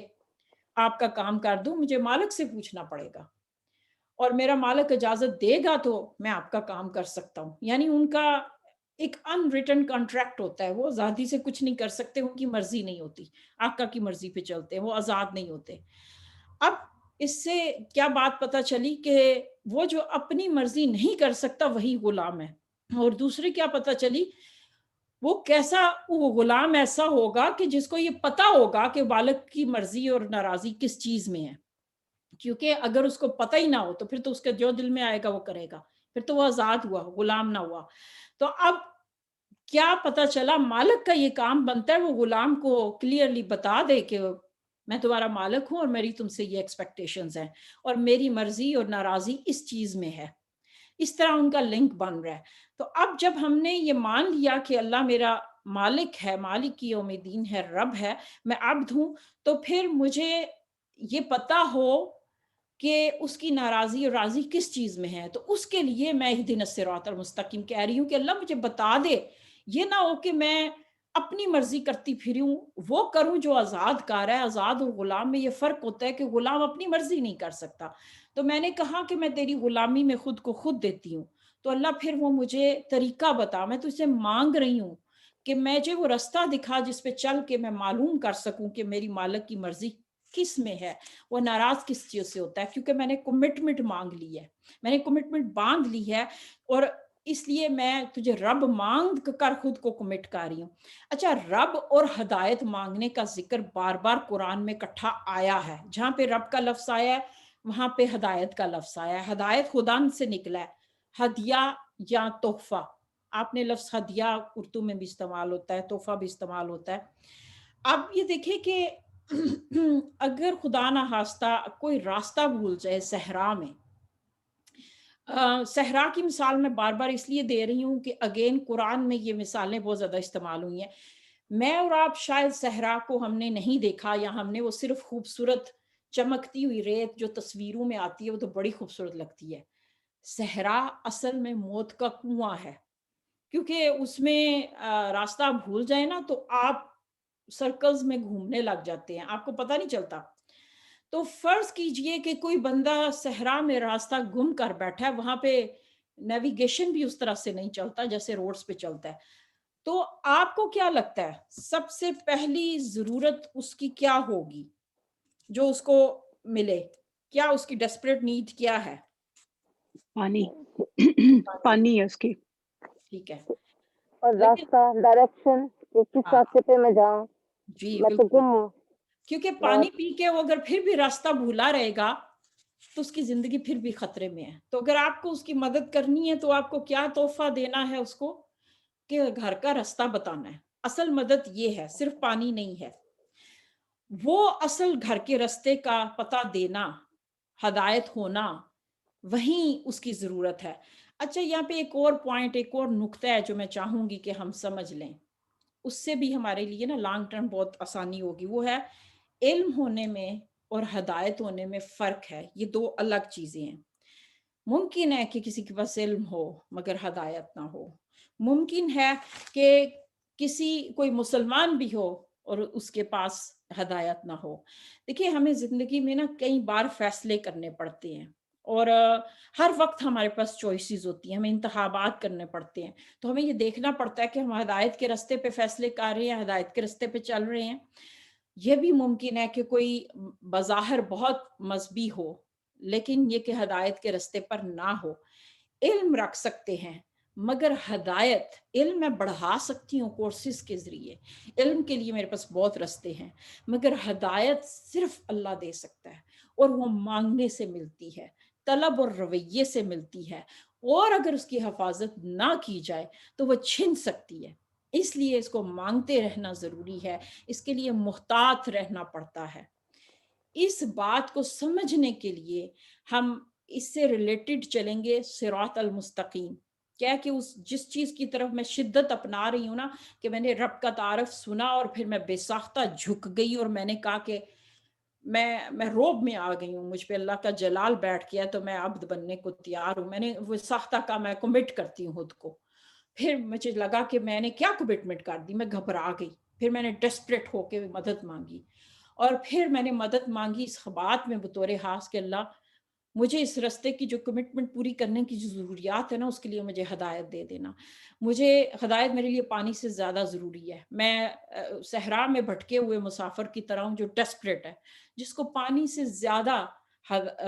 آپ کا کام کر دوں، مجھے مالک سے پوچھنا پڑے گا، اور میرا مالک اجازت دے گا تو میں آپ کا کام کر سکتا ہوں. یعنی ان کا ایک ان ریٹن کانٹریکٹ ہوتا ہے، وہ آزادی سے کچھ نہیں کر سکتے، ان کی مرضی نہیں ہوتی، آقا کی مرضی پہ چلتے ہیں، وہ آزاد نہیں ہوتے. اب اس سے کیا بات پتہ چلی کہ وہ جو اپنی مرضی نہیں کر سکتا وہی غلام ہے. اور دوسری کیا پتہ چلی؟ وہ غلام ایسا ہوگا کہ جس کو یہ پتہ ہوگا کہ مالک کی مرضی اور ناراضی کس چیز میں ہے. کیونکہ اگر اس کو پتہ ہی نہ ہو تو پھر تو اس کے جو دل میں آئے گا وہ کرے گا، پھر تو وہ آزاد ہوا، غلام نہ ہوا. تو اب کیا پتہ چلا مالک کا یہ کام بنتا ہے وہ غلام کو کلیئرلی بتا دے کہ میں تمہارا مالک ہوں اور میری تم سے یہ ایکسپیکٹیشنز ہیں اور میری مرضی اور ناراضی اس چیز میں ہے. اس طرح ان کا لنک بن رہا ہے. تو اب جب ہم نے یہ مان لیا کہ اللہ میرا مالک ہے، مالک کی یوم دین ہے، رب ہے، میں عبد ہوں، تو پھر مجھے یہ پتا ہو کہ اس کی ناراضی اور راضی کس چیز میں ہے. تو اس کے لیے میں اہدنا الصراط المستقیم کہہ رہی ہوں کہ اللہ مجھے بتا دے. یہ نہ ہو کہ میں اپنی مرضی کرتی پھروں، وہ کروں جو آزاد کار ہے. آزاد اور غلام میں یہ فرق ہوتا ہے کہ غلام اپنی مرضی نہیں کر سکتا. تو میں نے کہا کہ میں تیری غلامی میں خود کو خود دیتی ہوں. تو اللہ پھر وہ مجھے طریقہ بتا. میں تو اسے مانگ رہی ہوں کہ مجھے وہ رستہ دکھا جس پہ چل کے میں معلوم کر سکوں کہ میری مالک کی مرضی کس میں ہے، وہ ناراض کس چیز سے ہوتا ہے. کیونکہ میں نے کمٹمنٹ مانگ لی ہے، میں نے کمٹمنٹ باندھ لی ہے، اور اس لیے میں تجھے رب مانگ کر خود کو کمٹ کر رہی ہوں. اچھا، رب اور ہدایت مانگنے کا ذکر بار بار قرآن میں اکٹھا آیا ہے. جہاں پہ رب کا لفظ آیا ہے وہاں پہ ہدایت کا لفظ آیا ہے. ہدایت خدا سے نکلا ہے، ہدیہ یا تحفہ. آپ نے لفظ ہدیہ اردو میں بھی استعمال ہوتا ہے، تحفہ بھی استعمال ہوتا ہے. اب یہ دیکھیں کہ اگر خدا نہ خواستہ کوئی راستہ بھول جائے صحرا میں، صحرا کی مثال میں بار بار اس لیے دے رہی ہوں کہ اگین قرآن میں یہ مثالیں بہت زیادہ استعمال ہوئی ہیں. میں اور آپ شاید صحرا کو ہم نے نہیں دیکھا، یا ہم نے وہ صرف خوبصورت چمکتی ہوئی ریت جو تصویروں میں آتی ہے وہ تو بڑی خوبصورت لگتی ہے. صحرا اصل میں موت کا کنواں ہے، کیونکہ اس میں راستہ بھول جائے نا تو آپ سرکلز میں گھومنے لگ جاتے ہیں، آپ کو پتہ نہیں چلتا. تو فرض کیجئے کہ کوئی بندہ صحرا میں راستہ گم کر بیٹھا ہے، وہاں پہ نیویگیشن بھی اس طرح سے نہیں چلتا جیسے روڈز پہ چلتا ہے. تو آپ کو کیا لگتا ہے سب سے پہلی ضرورت اس کی کیا ہوگی جو اس کو ملے؟ کیا اس کی ڈیسپریٹ نیڈ کیا ہے؟
پانی پانی ہے اس کی.
ٹھیک ہے،
اور
لیکن
راستہ ڈائریکشن کہ کس
ہاں
راستے پہ میں جاؤں،
جی
میں تو
بالکل،
گم ہوں.
کیونکہ
اور
پانی پی کے وہ اگر پھر بھی راستہ بھولا رہے گا تو اس کی زندگی پھر بھی خطرے میں ہے. تو اگر آپ کو اس کی مدد کرنی ہے تو آپ کو کیا تحفہ دینا ہے اس کو؟ کہ گھر کا راستہ بتانا ہے. اصل مدد یہ ہے، صرف پانی نہیں ہے. وہ اصل گھر کے راستے کا پتہ دینا، ہدایت ہونا، وہیں اس کی ضرورت ہے. اچھا، یہاں پہ ایک اور پوائنٹ، ایک اور نقطہ ہے جو میں چاہوں گی کہ ہم سمجھ لیں، اس سے بھی ہمارے لیے نا لانگ ٹرم بہت آسانی ہوگی. وہ ہے علم ہونے میں اور ہدایت ہونے میں فرق ہے. یہ دو الگ چیزیں ہیں. ممکن ہے کہ کسی کے پاس علم ہو مگر ہدایت نہ ہو. ممکن ہے کہ کوئی مسلمان بھی ہو اور اس کے پاس ہدایت نہ ہو. دیکھیے، ہمیں زندگی میں نا کئی بار فیصلے کرنے پڑتے ہیں، اور ہر وقت ہمارے پاس چوائسیز ہوتی ہیں، ہمیں انتخابات کرنے پڑتے ہیں. تو ہمیں یہ دیکھنا پڑتا ہے کہ ہم ہدایت کے راستے پہ فیصلے کر رہے ہیں، ہدایت کے راستے پہ چل رہے ہیں. یہ بھی ممکن ہے کہ کوئی بظاہر بہت مذہبی ہو لیکن یہ کہ ہدایت کے راستے پر نہ ہو. علم رکھ سکتے ہیں مگر ہدایت، علم میں بڑھا سکتی ہوں کورسز کے ذریعے، علم کے لیے میرے پاس بہت راستے ہیں، مگر ہدایت صرف اللہ دے سکتا ہے، اور وہ مانگنے سے ملتی ہے، طلب اور رویے سے ملتی ہے. اور اگر اس کی حفاظت نہ کی جائے تو وہ چھن سکتی ہے. اس لیے اس کو مانگتے رہنا ضروری ہے، اس کے لیے محتاط رہنا پڑتا ہے. اس بات کو سمجھنے کے لیے ہم اس سے ریلیٹڈ چلیں گے صراط المستقیم. کیا کہ جس چیز کی طرف میں شدت اپنا رہی ہوں نا، کہ میں نے رب کا تعارف سنا اور پھر میں بے ساختہ جھک گئی اور میں نے کہا کہ میں روب میں آ گئی ہوں، مجھ پہ اللہ کا جلال بیٹھ گیا تو میں عبد بننے کو تیار ہوں. میں نے وہ ساختہ کا میں کمٹ کرتی ہوں خود کو. پھر مجھے لگا کہ میں نے کیا کمٹمنٹ کر دی، میں گھبرا گئی. پھر میں نے ڈیسپریٹ ہو کے مدد مانگی، اور پھر میں نے مدد مانگی اس بات میں بطور خاص کہ اللہ مجھے اس راستے کی جو کمٹمنٹ پوری کرنے کی جو ضروریات ہے نا اس کے لیے مجھے ہدایت دے دینا. مجھے ہدایت میرے لیے پانی سے زیادہ ضروری ہے. میں صحرا میں بھٹکے ہوئے مسافر کی طرح ہوں جو ڈیسپریٹ ہے، جس کو پانی سے زیادہ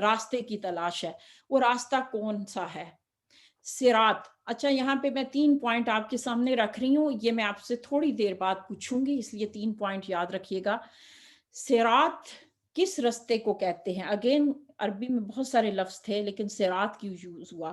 راستے کی تلاش ہے. وہ راستہ کون سا ہے؟ صراط. اچھا، یہاں پہ میں 3 پوائنٹ آپ کے سامنے رکھ رہی ہوں، یہ میں آپ سے تھوڑی دیر بعد پوچھوں گی، اس لیے 3 پوائنٹ یاد رکھیے گا. صراط کس رستے کو کہتے ہیں؟ اگین عربی میں بہت سارے لفظ تھے لیکن صراط کیوں یوز ہوا؟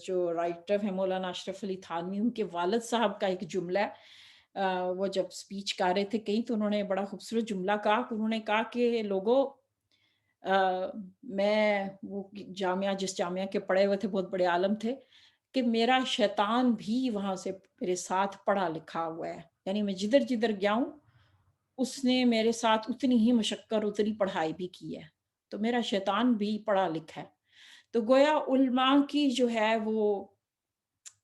جو رائٹر ہیں مولانا اشرف علی تھانوی، ان کے والد صاحب کا ایک جملہ ہے، وہ جب اسپیچ کر رہے تھے کہیں تو انہوں نے بڑا خوبصورت جملہ کہا کہ انہوں نے کہا کہ لوگوں، میں وہ جامعہ جس جامعہ کے پڑھے ہوئے تھے، بہت بڑے عالم تھے، کہ میرا شیطان بھی وہاں سے میرے ساتھ پڑھا لکھا ہوا ہے، یعنی میں جدھر جدھر گیا ہوں اس نے میرے ساتھ اتنی ہی مشقت، اتنی پڑھائی بھی کی ہے، تو میرا شیطان بھی پڑھا لکھا ہے۔ تو گویا علماء کی جو ہے وہ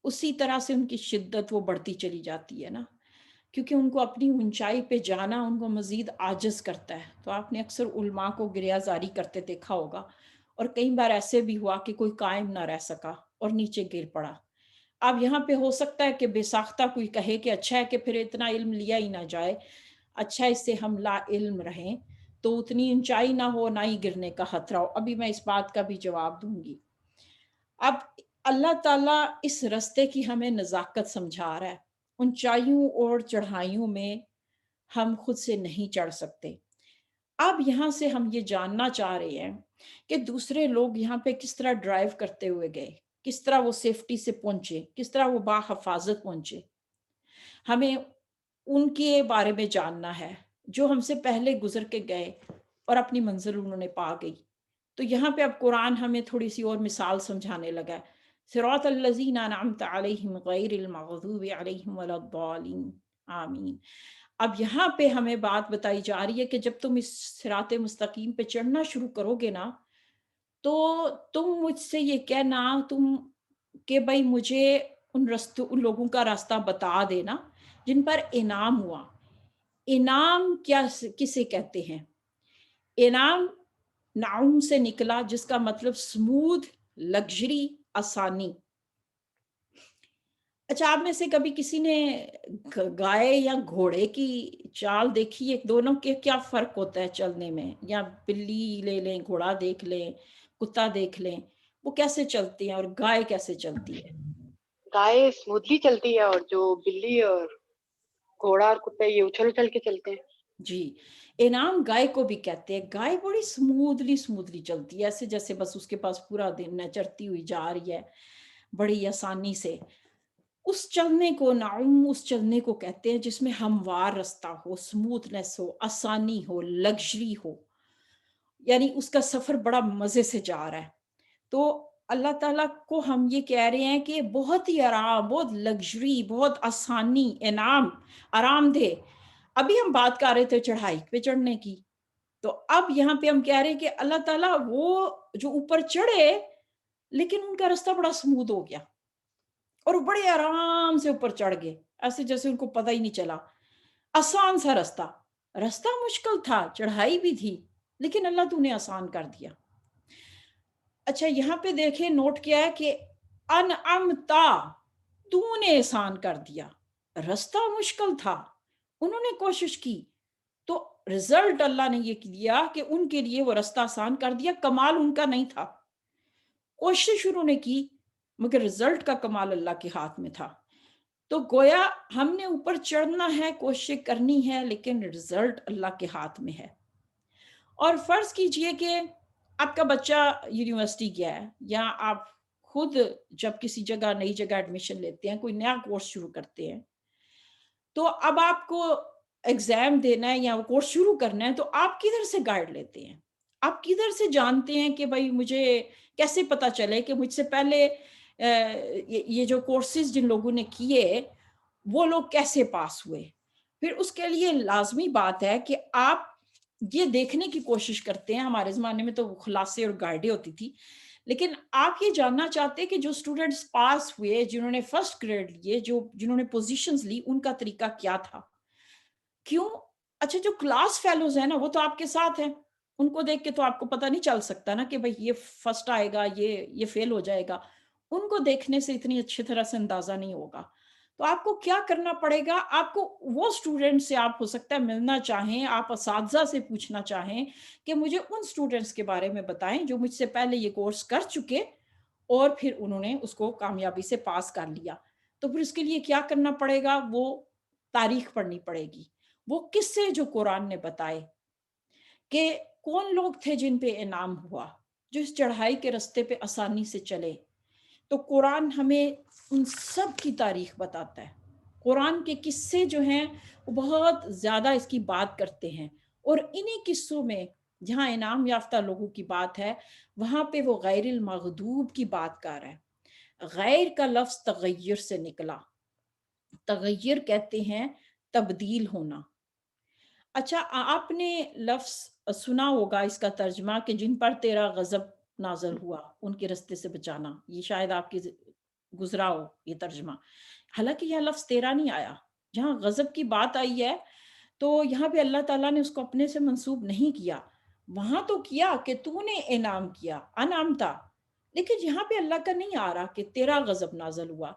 اسی طرح سے ان کی شدت وہ بڑھتی چلی جاتی ہے نا، کیونکہ ان کو اپنی اونچائی پہ جانا ان کو مزید عاجز کرتا ہے۔ تو آپ نے اکثر علماء کو گریہ زاری کرتے دیکھا ہوگا، اور کئی بار ایسے بھی ہوا کہ کوئی قائم نہ رہ سکا اور نیچے گر پڑا۔ اب یہاں پہ ہو سکتا ہے کہ بے ساختہ کوئی کہے کہ اچھا ہے کہ پھر اتنا علم لیا ہی نہ جائے، اچھا اس سے ہم لا علم رہیں، تو اتنی اونچائی نہ ہو، نہ ہی گرنے کا خطرہ ہو۔ ابھی میں اس بات کا بھی جواب دوں گی۔ اب اللہ تعالیٰ اس رستے کی ہمیں نزاکت سمجھا رہا ہے۔ اونچائیوں اور چڑھائیوں میں ہم خود سے نہیں چڑھ سکتے۔ اب یہاں سے ہم یہ جاننا چاہ رہے ہیں کہ دوسرے لوگ یہاں پہ کس طرح ڈرائیو کرتے ہوئے گئے، کس طرح وہ سیفٹی سے پہنچے، کس طرح وہ باحفاظت پہنچے۔ ہمیں ان کے بارے میں جاننا ہے جو ہم سے پہلے گزر کے گئے اور اپنی منزل انہوں نے پا گئی۔ تو یہاں پہ اب قرآن ہمیں تھوڑی سی اور مثال سمجھانے لگا ہے۔ صراط الذین انعمت علیہم غیر المغضوب علیہم ولا الضالین، آمین۔ اب یہاں پہ ہمیں بات بتائی جا رہی ہے کہ جب تم اس صراط مستقیم پہ چڑھنا شروع کرو گے نا، تو تم مجھ سے یہ کہنا کہ بھائی مجھے ان لوگوں کا راستہ بتا دینا جن پر انعام ہوا۔ انعام کسے کہتے ہیں؟ انعام نعوم سے نکلا، جس کا مطلب سمودھ، لگژری، آسانی۔ اچھا، آپ میں سے کبھی کسی نے گائے یا گھوڑے کی چال دیکھی ہے؟ دونوں کے کیا فرق ہوتا ہے چلنے میں؟ یا بلی لے لیں، گھوڑا دیکھ لیں، کتا دیکھ لیں، وہ کیسے چلتی ہیں اور گائے کیسے چلتی ہے؟
گائے اسموتھلی چلتی ہے، اور جو بلی اور گھوڑا اور کتا یہ اچھل اچھل کے چلتے ہیں۔
جی، انعام گائے کو بھی کہتے ہیں۔ گائے بڑی سمودھلی چلتی ہے، ایسے جیسے بس اس کے پاس پورا دن ہے، چرتی ہوئی جا رہی ہے بڑی آسانی سے۔ اس چلنے کو نعوم اس چلنے کو کہتے ہیں جس میں ہموار رستہ ہو، سموتھنس ہو، آسانی ہو، لگژری ہو، یعنی اس کا سفر بڑا مزے سے جا رہا ہے۔ تو اللہ تعالیٰ کو ہم یہ کہہ رہے ہیں کہ بہت ہی آرام، بہت لگژری، بہت آسانی، انعام، آرام دہ۔ ابھی ہم بات کر رہے تھے چڑھائی پہ چڑھنے کی، تو اب یہاں پہ ہم کہہ رہے ہیں کہ اللہ تعالیٰ وہ جو اوپر چڑھے لیکن ان کا رستہ بڑا سموتھ ہو گیا اور وہ بڑے آرام سے اوپر چڑھ گئے، ایسے جیسے ان کو پتہ ہی نہیں چلا۔ آسان سا رستہ مشکل تھا، چڑھائی بھی تھی، لیکن اللہ تو نے آسان کر دیا۔ اچھا، یہاں پہ دیکھیں نوٹ کیا ہے کہ انعمتا، تو نے آسان کر دیا۔ رستہ مشکل تھا، انہوں نے کوشش کی، تو رزلٹ اللہ نے یہ دیا کہ ان کے لیے وہ رستہ آسان کر دیا۔ کمال ان کا نہیں تھا، کوشش انہوں نے کی، مگر رزلٹ کا کمال اللہ کے ہاتھ میں تھا۔ تو گویا ہم نے اوپر چڑھنا ہے، کوشش کرنی ہے، لیکن رزلٹ اللہ کے ہاتھ میں ہے۔ اور فرض کیجئے کہ آپ کا بچہ یونیورسٹی گیا ہے، یا آپ خود جب کسی جگہ نئی جگہ ایڈمیشن لیتے ہیں، کوئی نیا کورس شروع کرتے ہیں، تو اب آپ کو ایگزام دینا ہے یا وہ کورس شروع کرنا ہے، تو آپ کدھر سے گائیڈ لیتے ہیں؟ آپ کدھر سے جانتے ہیں کہ بھائی مجھے کیسے پتا چلے کہ مجھ سے پہلے یہ جو کورسز جن لوگوں نے کیے وہ لوگ کیسے پاس ہوئے؟ پھر اس کے لیے لازمی بات ہے کہ آپ یہ دیکھنے کی کوشش کرتے ہیں۔ ہمارے زمانے میں تو خلاصے اور گائیڈیں ہوتی تھی، لیکن آپ یہ جاننا چاہتے ہیں کہ جو سٹوڈنٹس پاس ہوئے، جنہوں نے فرسٹ گریڈ لیے، جنہوں نے پوزیشنز لی، ان کا طریقہ کیا تھا؟ کیوں؟ اچھا، جو کلاس فیلوز ہیں نا، وہ تو آپ کے ساتھ ہیں، ان کو دیکھ کے تو آپ کو پتہ نہیں چل سکتا نا کہ بھئی یہ فرسٹ آئے گا، یہ فیل ہو جائے گا۔ ان کو دیکھنے سے اتنی اچھی طرح سے اندازہ نہیں ہوگا۔ تو آپ کو کیا کرنا پڑے گا؟ آپ کو وہ اسٹوڈنٹ سے آپ ہو سکتا ہے ملنا چاہیں، آپ اساتذہ سے پوچھنا چاہیں کہ مجھے ان اسٹوڈنٹس کے بارے میں بتائیں جو مجھ سے پہلے یہ کورس کر چکے اور پھر انہوں نے اس کو کامیابی سے پاس کر لیا۔ تو پھر اس کے لیے کیا کرنا پڑے گا؟ وہ تاریخ پڑھنی پڑے گی، وہ قصے جو قرآن نے بتائے کہ کون لوگ تھے جن پہ انعام ہوا، جو اس چڑھائی کے رستے پہ آسانی سے چلے۔ تو قرآن ہمیں ان سب کی تاریخ بتاتا ہے. قرآن کے قصے جو ہیں وہ بہت زیادہ اس کی بات کرتے ہیں، اور انہی قصوں میں جہاں انعام یافتہ لوگوں کی بات ہے وہاں پہ وہ غیر المغضوب کی بات کر رہا ہے. غیر کا لفظ تغیر سے نکلا. تغیر کہتے ہیں تبدیل ہونا. اچھا آپ نے لفظ سنا ہوگا اس کا ترجمہ کہ جن پر تیرا غضب نازل ہوا ان کے رستے سے بچانا. یہ شاید آپ کی گزرا ہو یہ ترجمہ. حالانکہ یہ لفظ تیرا نہیں آیا. جہاں غضب کی بات آئی ہے تو یہاں پہ اللہ تعالیٰ نے اس کو اپنے سے منسوب نہیں کیا. وہاں تو کیا کہ تو نے انعام کیا، انعامتا، لیکن یہاں پہ اللہ کا نہیں آ رہا کہ تیرا غضب نازل ہوا.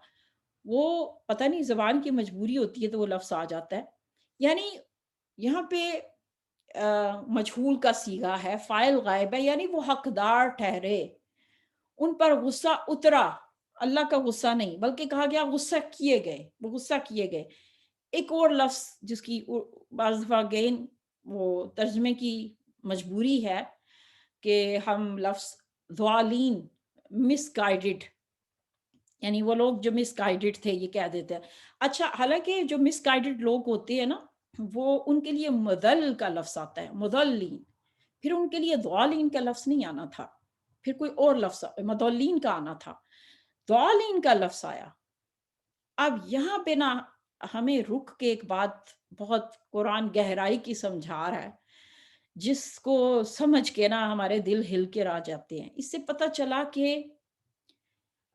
وہ پتہ نہیں زبان کی مجبوری ہوتی ہے تو وہ لفظ آ جاتا ہے. یعنی یہاں پہ مجہول کا صیغہ ہے، فاعل غائب ہے، یعنی وہ حقدار ٹھہرے، ان پر غصہ اترا. اللہ کا غصہ نہیں بلکہ کہا گیا غصہ کیے گئے، وہ غصہ کیے گئے. ایک اور لفظ جس کی بعض دفعہ گین وہ ترجمے کی مجبوری ہے کہ ہم لفظ ضالین، مس گائیڈڈ، یعنی وہ لوگ جو مس گائیڈڈ تھے یہ کہہ دیتے ہیں. اچھا حالانکہ جو مس گائیڈڈ لوگ ہوتے ہیں نا وہ ان کے لیے مضل کا لفظ آتا ہے، مضلین. پھر ان کے لیے ضالین کا لفظ نہیں آنا تھا، پھر کوئی اور لفظ مضلین کا آنا تھا، ضالین کا لفظ آیا. اب یہاں پہ نا ہمیں رک کے ایک بات بہت قرآن گہرائی کی سمجھا رہا ہے جس کو سمجھ کے نا ہمارے دل ہل کے رہ جاتے ہیں. اس سے پتہ چلا کہ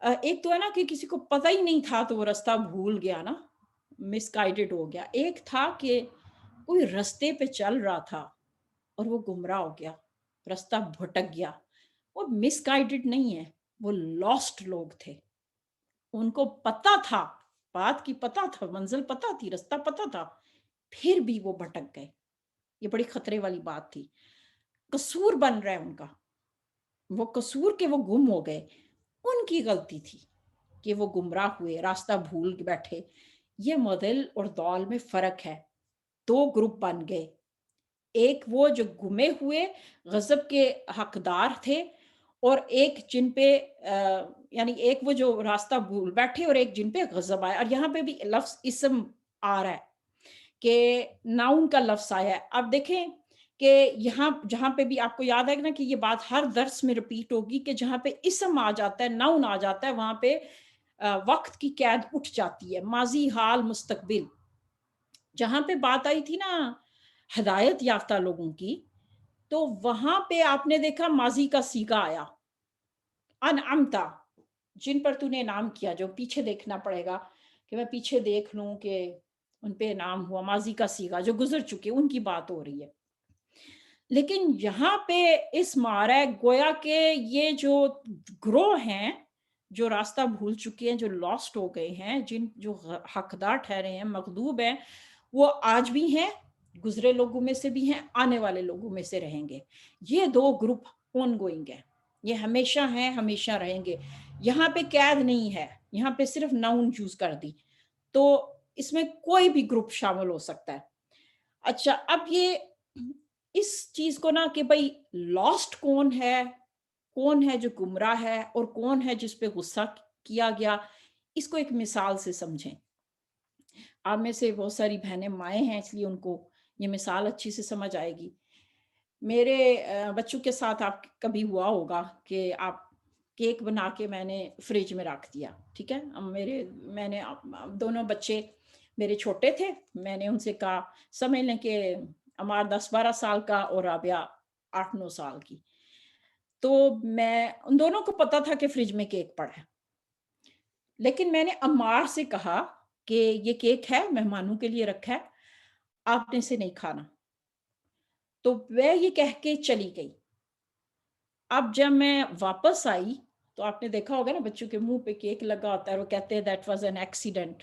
ایک تو ہے نا کہ کسی کو پتہ ہی نہیں تھا تو وہ رستہ بھول گیا نا، مس گائیڈڈ ہو گیا. ایک تھا کہ کوئی رستے پہ چل رہا تھا اور وہ گمراہ ہو گیا، رستہ بھٹک گیا. وہ مس گائیڈڈ نہیں ہے، وہ لاسٹ لوگ تھے. ان کو پتہ تھا، بات کی پتہ تھا، منزل پتہ تھی، رستہ پتہ تھا، پھر بھی وہ بھٹک گئے. یہ بڑی خطرے والی بات تھی. قصور بن رہا ہے ان کا، وہ قصور کہ وہ گم ہو گئے. ان کی غلطی تھی کہ وہ گمراہ ہوئے، راستہ بھول کے بیٹھے. یہ مضل اور ضال میں فرق ہے. دو گروپ بن گئے، ایک وہ جو گمے ہوئے غضب کے حقدار تھے، اور ایک جن پہ یعنی ایک وہ جو راستہ بھول بیٹھے اور ایک جن پہ غضب آیا. اور یہاں پہ بھی لفظ اسم آ رہا ہے کہ ناؤن کا لفظ آیا ہے. اب دیکھیں کہ یہاں جہاں پہ بھی آپ کو یاد ہے نا کہ یہ بات ہر درس میں ریپیٹ ہوگی کہ جہاں پہ اسم آ جاتا ہے، ناؤن آ جاتا ہے، وہاں پہ وقت کی قید اٹھ جاتی ہے، ماضی، حال، مستقبل. جہاں پہ بات آئی تھی نا ہدایت یافتہ لوگوں کی تو وہاں پہ آپ نے دیکھا ماضی کا صیغہ آیا، انعمتا، جن پر تو نے انعام کیا. جو پیچھے دیکھنا پڑے گا کہ میں پیچھے دیکھ لوں کہ ان پہ انعام ہوا، ماضی کا صیغہ جو گزر چکے ان کی بات ہو رہی ہے. لیکن یہاں پہ اس مارا ہے گویا کہ یہ جو گروہ ہیں جو راستہ بھول چکے ہیں، جو لاسٹ ہو گئے ہیں، جو حقدار ٹھہرے ہیں، مغضوب ہیں، وہ آج بھی ہیں، گزرے لوگوں میں سے بھی ہیں، آنے والے لوگوں میں سے رہیں گے. یہ دو گروپ اون گوئنگ ہیں، یہ ہمیشہ ہیں، ہمیشہ رہیں گے. یہاں پہ قید نہیں ہے، یہاں پہ صرف ناؤن چوز کر دی تو اس میں کوئی بھی گروپ شامل ہو سکتا ہے. اچھا اب یہ اس چیز کو نا کہ بھئی لاسٹ کون ہے جو گمراہ ہے اور کون ہے جس پہ غصہ کیا گیا، اس کو ایک مثال سے سمجھیں. آپ میں سے بہت ساری بہنیں مائیں ہیں اس لیے ان کو یہ مثال اچھی سے سمجھ آئے گی. میرے بچوں کے ساتھ آپ کبھی ہوا ہوگا کہ آپ کیک بنا کے میں نے فریج میں رکھ دیا، ٹھیک ہے. میں نے دونوں بچے میرے چھوٹے تھے، میں نے ان سے کہا سمجھ لیں کہ عمار 10-12 سال کا اور رابعہ 8-9 سال کی. تو میں ان دونوں کو پتا تھا کہ فریج میں کیک پڑا ہے، لیکن میں نے عمار سے کہا کہ یہ کیک ہے، مہمانوں کے لیے رکھا ہے، آپ نے اسے نہیں کھانا. تو وہ یہ کہہ کے چلی گئی. اب جب میں واپس آئی تو آپ نے دیکھا ہوگا نا بچوں کے منہ پہ کیک لگا ہوتا ہے، وہ کہتے ہیں دیٹ واز این ایکسیڈنٹ.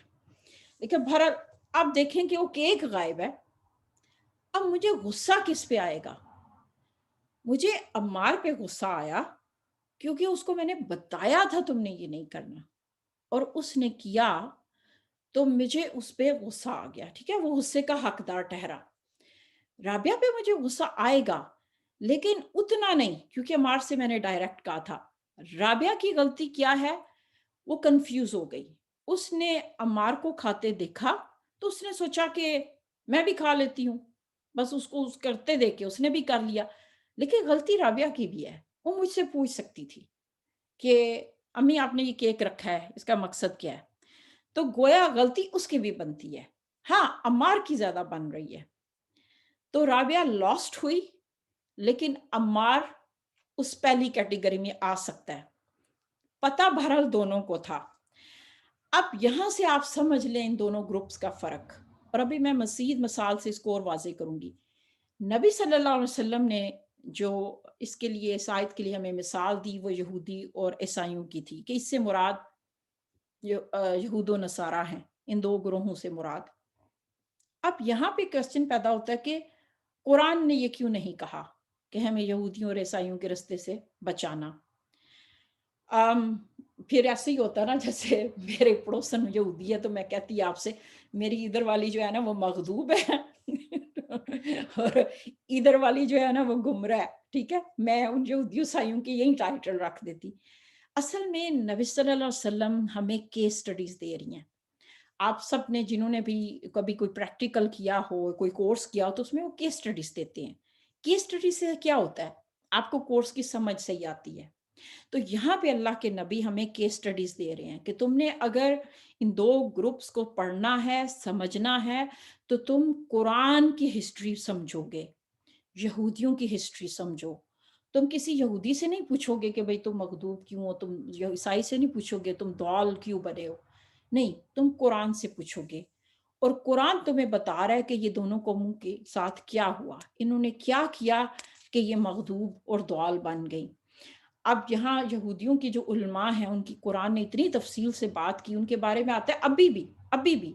لیکن بہرحال اب دیکھیں کہ وہ کیک غائب ہے. اب مجھے غصہ کس پہ آئے گا؟ مجھے عمار پہ غصہ آیا کیونکہ اس کو میں نے بتایا تھا تم نے یہ نہیں کرنا اور اس نے کیا، تو مجھے اس پہ غصہ آ گیا، ٹھیک ہے. وہ غصے کا حقدار ٹھہرا. رابعہ پہ مجھے غصہ آئے گا لیکن اتنا نہیں، کیونکہ عمار سے میں نے ڈائریکٹ کہا تھا. رابعہ کی غلطی کیا ہے؟ وہ کنفیوز ہو گئی. اس نے عمار کو کھاتے دیکھا تو اس نے سوچا کہ میں بھی کھا لیتی ہوں, بس اس کو اس کرتے دیکھ کے اس نے بھی کر لیا. لیکن غلطی رابعہ کی بھی ہے. وہ مجھ سے پوچھ سکتی تھی کہ امی آپ نے یہ کیک رکھا ہے, اس کا مقصد کیا ہے؟ تو گویا غلطی اس کی بھی بنتی ہے. ہاں, عمار کی زیادہ بن رہی ہے. تو رابعہ لاسٹ ہوئی, لیکن عمار اس پہلی کیٹیگری میں آ سکتا ہے. پتہ بہرحال دونوں کو تھا. اب یہاں سے آپ سمجھ لیں ان دونوں گروپس کا فرق, اور ابھی میں مزید مثال سے اس کو اور واضح کروں گی. نبی صلی اللہ علیہ وسلم نے جو اس کے لیے, اس آیت کے لیے ہمیں مثال دی, وہ یہودی اور عیسائیوں کی تھی, کہ اس سے مراد یہود و نصارہ ہیں, ان دو گروہوں سے مراد. اب یہاں پہ کوسچن پیدا ہوتا ہے کہ قرآن نے یہ کیوں نہیں کہا کہ ہمیں یہودیوں اور عیسائیوں کے رستے سے بچانا. پھر ایسے ہی ہوتا نا, جیسے میرے پڑوسن یہودی ہے تو میں کہتی آپ سے میری ادھر والی جو ہے نا وہ مغضوب ہے اور ادھر والی جو ہے نا وہ گمراہ ہے. ٹھیک ہے, میں ان یہودی عیسائیوں کی یہی ٹائٹل رکھ دیتی. اصل میں نبی صلی اللہ علیہ وسلم ہمیں کیس سٹڈیز دے رہی ہیں. آپ سب نے جنہوں نے بھی کبھی کوئی پریکٹیکل کیا ہو, کوئی کورس کیا ہو, تو اس میں وہ کیس سٹڈیز دیتے ہیں. کیس سٹڈی سے کیا ہوتا ہے, آپ کو کورس کی سمجھ صحیح آتی ہے. تو یہاں پہ اللہ کے نبی ہمیں کیس سٹڈیز دے رہے ہیں کہ تم نے اگر ان دو گروپس کو پڑھنا ہے, سمجھنا ہے, تو تم قرآن کی ہسٹری سمجھو گے, یہودیوں کی ہسٹری سمجھو. تم کسی یہودی سے نہیں پوچھو گے کہ بھئی تم مغضوب کیوں ہو, تم عیسائی سے نہیں پوچھو گے تم ضال کیوں بنے ہو. نہیں, تم قرآن سے پوچھو گے, اور قرآن تمہیں بتا رہا ہے کہ یہ دونوں قوموں کے ساتھ کیا ہوا, انہوں نے کیا کیا کہ یہ مغضوب اور ضال بن گئی. اب یہاں یہودیوں کی جو علماء ہیں, ان کی قرآن نے اتنی تفصیل سے بات کی, ان کے بارے میں آتا ہے ابھی بھی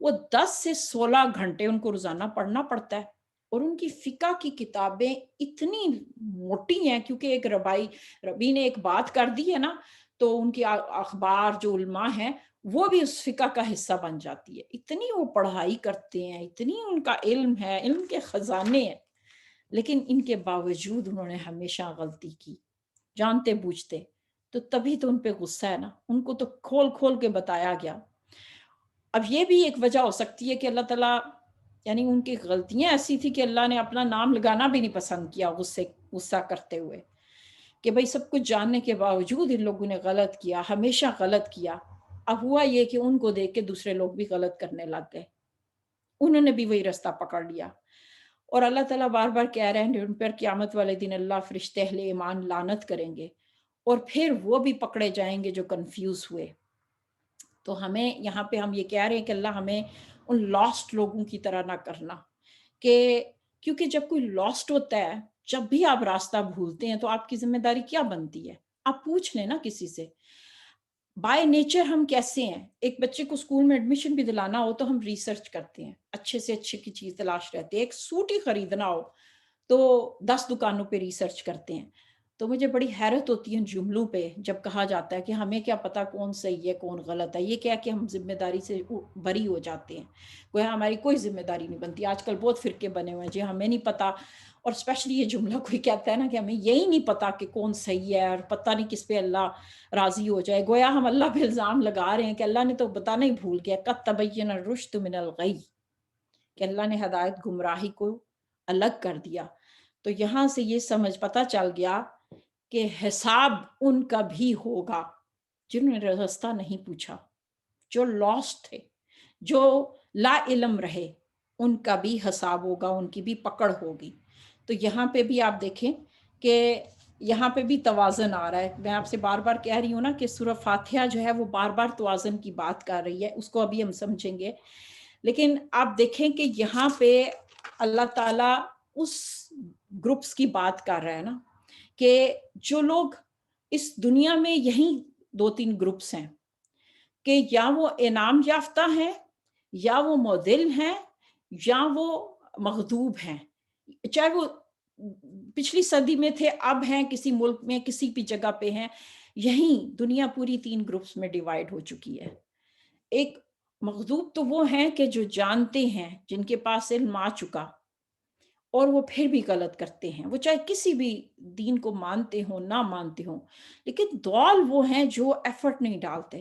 وہ 10 سے 16 گھنٹے ان کو روزانہ پڑھنا پڑتا ہے. اور ان کی فقہ کی کتابیں اتنی موٹی ہیں, کیونکہ ایک ربی نے ایک بات کر دی ہے نا, تو ان کی اخبار جو علماء ہیں وہ بھی اس فقہ کا حصہ بن جاتی ہے. اتنی وہ پڑھائی کرتے ہیں, اتنی ان کا علم ہے, علم کے خزانے ہیں, لیکن ان کے باوجود انہوں نے ہمیشہ غلطی کی, جانتے بوجھتے. تو تبھی تو ان پہ غصہ ہے نا, ان کو تو کھول کھول کے بتایا گیا. اب یہ بھی ایک وجہ ہو سکتی ہے کہ اللہ تعالیٰ, یعنی ان کی غلطیاں ایسی تھی کہ اللہ نے اپنا نام لگانا بھی نہیں پسند کیا غصہ کرتے ہوئے, کہ بھئی سب کچھ جاننے کے باوجود ان لوگوں نے غلط کیا, ہمیشہ غلط کیا. اب ہوا یہ کہ ان کو دیکھ کے دوسرے لوگ بھی غلط کرنے لگ گئے, انہوں نے بھی وہی رستہ پکڑ لیا. اور اللہ تعالیٰ بار بار کہہ رہے ہیں ان پر قیامت والے دن اللہ فرشتے اہل ایمان لعنت کریں گے, اور پھر وہ بھی پکڑے جائیں گے جو کنفیوز ہوئے. تو ہمیں یہاں پہ ہم یہ کہہ رہے ہیں کہ اللہ ہمیں ان لاسٹ لوگوں کی طرح نہ کرنا, کہ کیونکہ جب کوئی لاسٹ ہوتا ہے, جب بھی آپ راستہ بھولتے ہیں تو آپ کی ذمہ داری کیا بنتی ہے؟ آپ پوچھ لیں نا کسی سے. بائی نیچر ہم کیسے ہیں, ایک بچے کو اسکول میں ایڈمیشن بھی دلانا ہو تو ہم ریسرچ کرتے ہیں, اچھے سے اچھے کی چیز تلاش رہتے ہیں. ایک سوٹ ہی خریدنا ہو تو 10 دکانوں پہ ریسرچ کرتے ہیں. تو مجھے بڑی حیرت ہوتی ہے ان جملوں پہ جب کہا جاتا ہے کہ ہمیں کیا پتا کون صحیح ہے کون غلط ہے. یہ کیا کہ ہم ذمہ داری سے بری ہو جاتے ہیں, گویا ہماری کوئی ذمہ داری نہیں بنتی. آج کل بہت فرقے بنے ہوئے ہیں, جی ہمیں نہیں پتا, اور اسپیشلی یہ جملہ کوئی کہتا ہے نا کہ ہمیں یہی نہیں پتا کہ کون صحیح ہے, اور پتہ نہیں کس پہ اللہ راضی ہو جائے, گویا ہم اللہ پہ الزام لگا رہے ہیں کہ اللہ نے تو بتانا ہی بھول گیا. قد تبین الرشد من الغی, کہ اللہ نے ہدایت گمراہی کو الگ کر دیا. تو یہاں سے یہ سمجھ پتہ چل گیا کہ حساب ان کا بھی ہوگا جنہوں نے راستہ نہیں پوچھا, جو لاسٹ تھے, جو لا علم رہے, ان کا بھی حساب ہوگا, ان کی بھی پکڑ ہوگی. تو یہاں پہ بھی آپ دیکھیں کہ یہاں پہ بھی توازن آ رہا ہے. میں آپ سے بار بار کہہ رہی ہوں نا کہ سورہ فاتحہ جو ہے وہ بار بار توازن کی بات کر رہی ہے, اس کو ابھی ہم سمجھیں گے. لیکن آپ دیکھیں کہ یہاں پہ اللہ تعالیٰ اس گروپس کی بات کر رہا ہے نا, کہ جو لوگ اس دنیا میں یہی 2-3 گروپس ہیں, کہ یا وہ انعام یافتہ ہیں, یا وہ معدل ہیں, یا وہ مغضوب ہیں. چاہے وہ پچھلی صدی میں تھے, اب ہیں کسی ملک میں, کسی بھی جگہ پہ ہیں. یہیں دنیا پوری 3 گروپس میں ڈیوائیڈ ہو چکی ہے. ایک مغضوب تو وہ ہیں کہ جو جانتے ہیں, جن کے پاس علم آ چکا, اور وہ پھر بھی غلط کرتے ہیں, وہ چاہے کسی بھی دین کو مانتے ہوں نہ مانتے ہوں. لیکن ضال وہ ہیں جو ایفرٹ نہیں ڈالتے,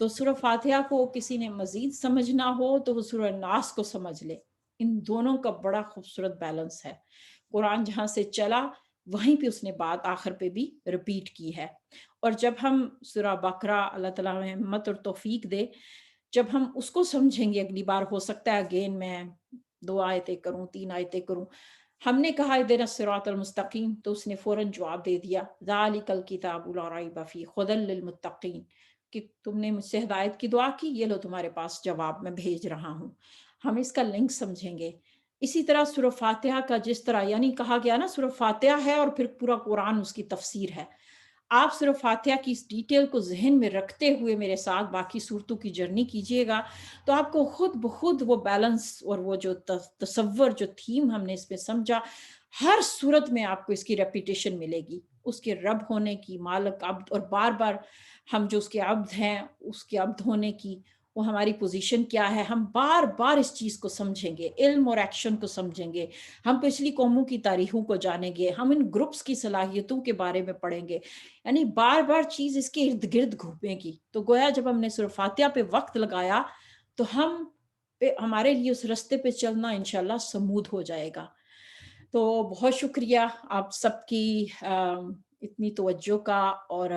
تو سورہ فاتحہ کو کسی نے مزید سمجھنا ہو تو وہ سورہ ناس کو سمجھ لے. ان دونوں کا بڑا خوبصورت بیلنس ہے. قرآن جہاں سے چلا وہیں پہ اس نے بات آخر پہ بھی ریپیٹ کی ہے. اور جب ہم سورہ بقرہ، اللہ تعالیٰ ہمیں ہمت اور توفیق دے، جب ہم اس کو سمجھیں گے اگلی بار، ہو سکتا ہے اگین میں 2 آیتیں کروں، 3 آیتیں کروں. ہم نے کہا اہدنا الصراط المستقیم تو اس نے فوراً جواب دے دیا ذالک الکتاب لا ریب فیہ ھدی للمتقین، کہ تم نے مجھ سے ہدایت کی دعا کی، یہ لو تمہارے پاس جواب میں بھیج رہا ہوں. ہم اس کا لنک سمجھیں گے. اسی طرح سورہ فاتحہ کا جس طرح یعنی کہا گیا نا سورہ فاتحہ ہے اور پھر پورا قرآن اس کی تفسیر ہے. آپ سورہ فاتحہ کی اس ڈیٹیل کو ذہن میں رکھتے ہوئے میرے ساتھ باقی صورتوں کی جرنی کیجئے گا تو آپ کو خود بخود وہ بیلنس اور وہ جو تصور، جو تھیم ہم نے اس میں سمجھا، ہر صورت میں آپ کو اس کی ریپیٹیشن ملے گی، اس کے رب ہونے کی، مالک، عبد، اور بار بار ہم جو اس کے عبد ہیں، اس کے عبد ہونے کی، وہ ہماری پوزیشن کیا ہے. ہم بار بار اس چیز کو سمجھیں گے، علم اور ایکشن کو سمجھیں گے. ہم پچھلی قوموں کی تاریخوں کو جانیں گے. ہم ان گروپس کی صلاحیتوں کے بارے میں پڑھیں گے. یعنی بار بار چیز اس کے ارد گرد گھومے گی. تو گویا جب ہم نے سورہ فاتحہ پہ وقت لگایا تو ہمارے لیے اس رستے پہ چلنا انشاءاللہ سمودھ ہو جائے گا. تو بہت شکریہ آپ سب کی اتنی توجہ کا اور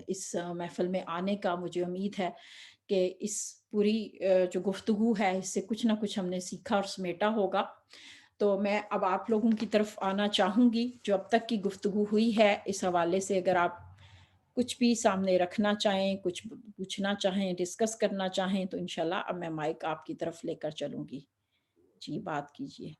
اس محفل میں آنے کا. مجھے امید ہے کہ اس پوری جو گفتگو ہے اس سے کچھ نہ کچھ ہم نے سیکھا اور سمیٹا ہوگا. تو میں اب آپ لوگوں کی طرف آنا چاہوں گی. جو اب تک کی گفتگو ہوئی ہے اس حوالے سے اگر آپ کچھ بھی سامنے رکھنا چاہیں، کچھ پوچھنا چاہیں، ڈسکس کرنا چاہیں تو انشاءاللہ اب میں مائک آپ کی طرف لے کر چلوں گی. جی بات کیجیے.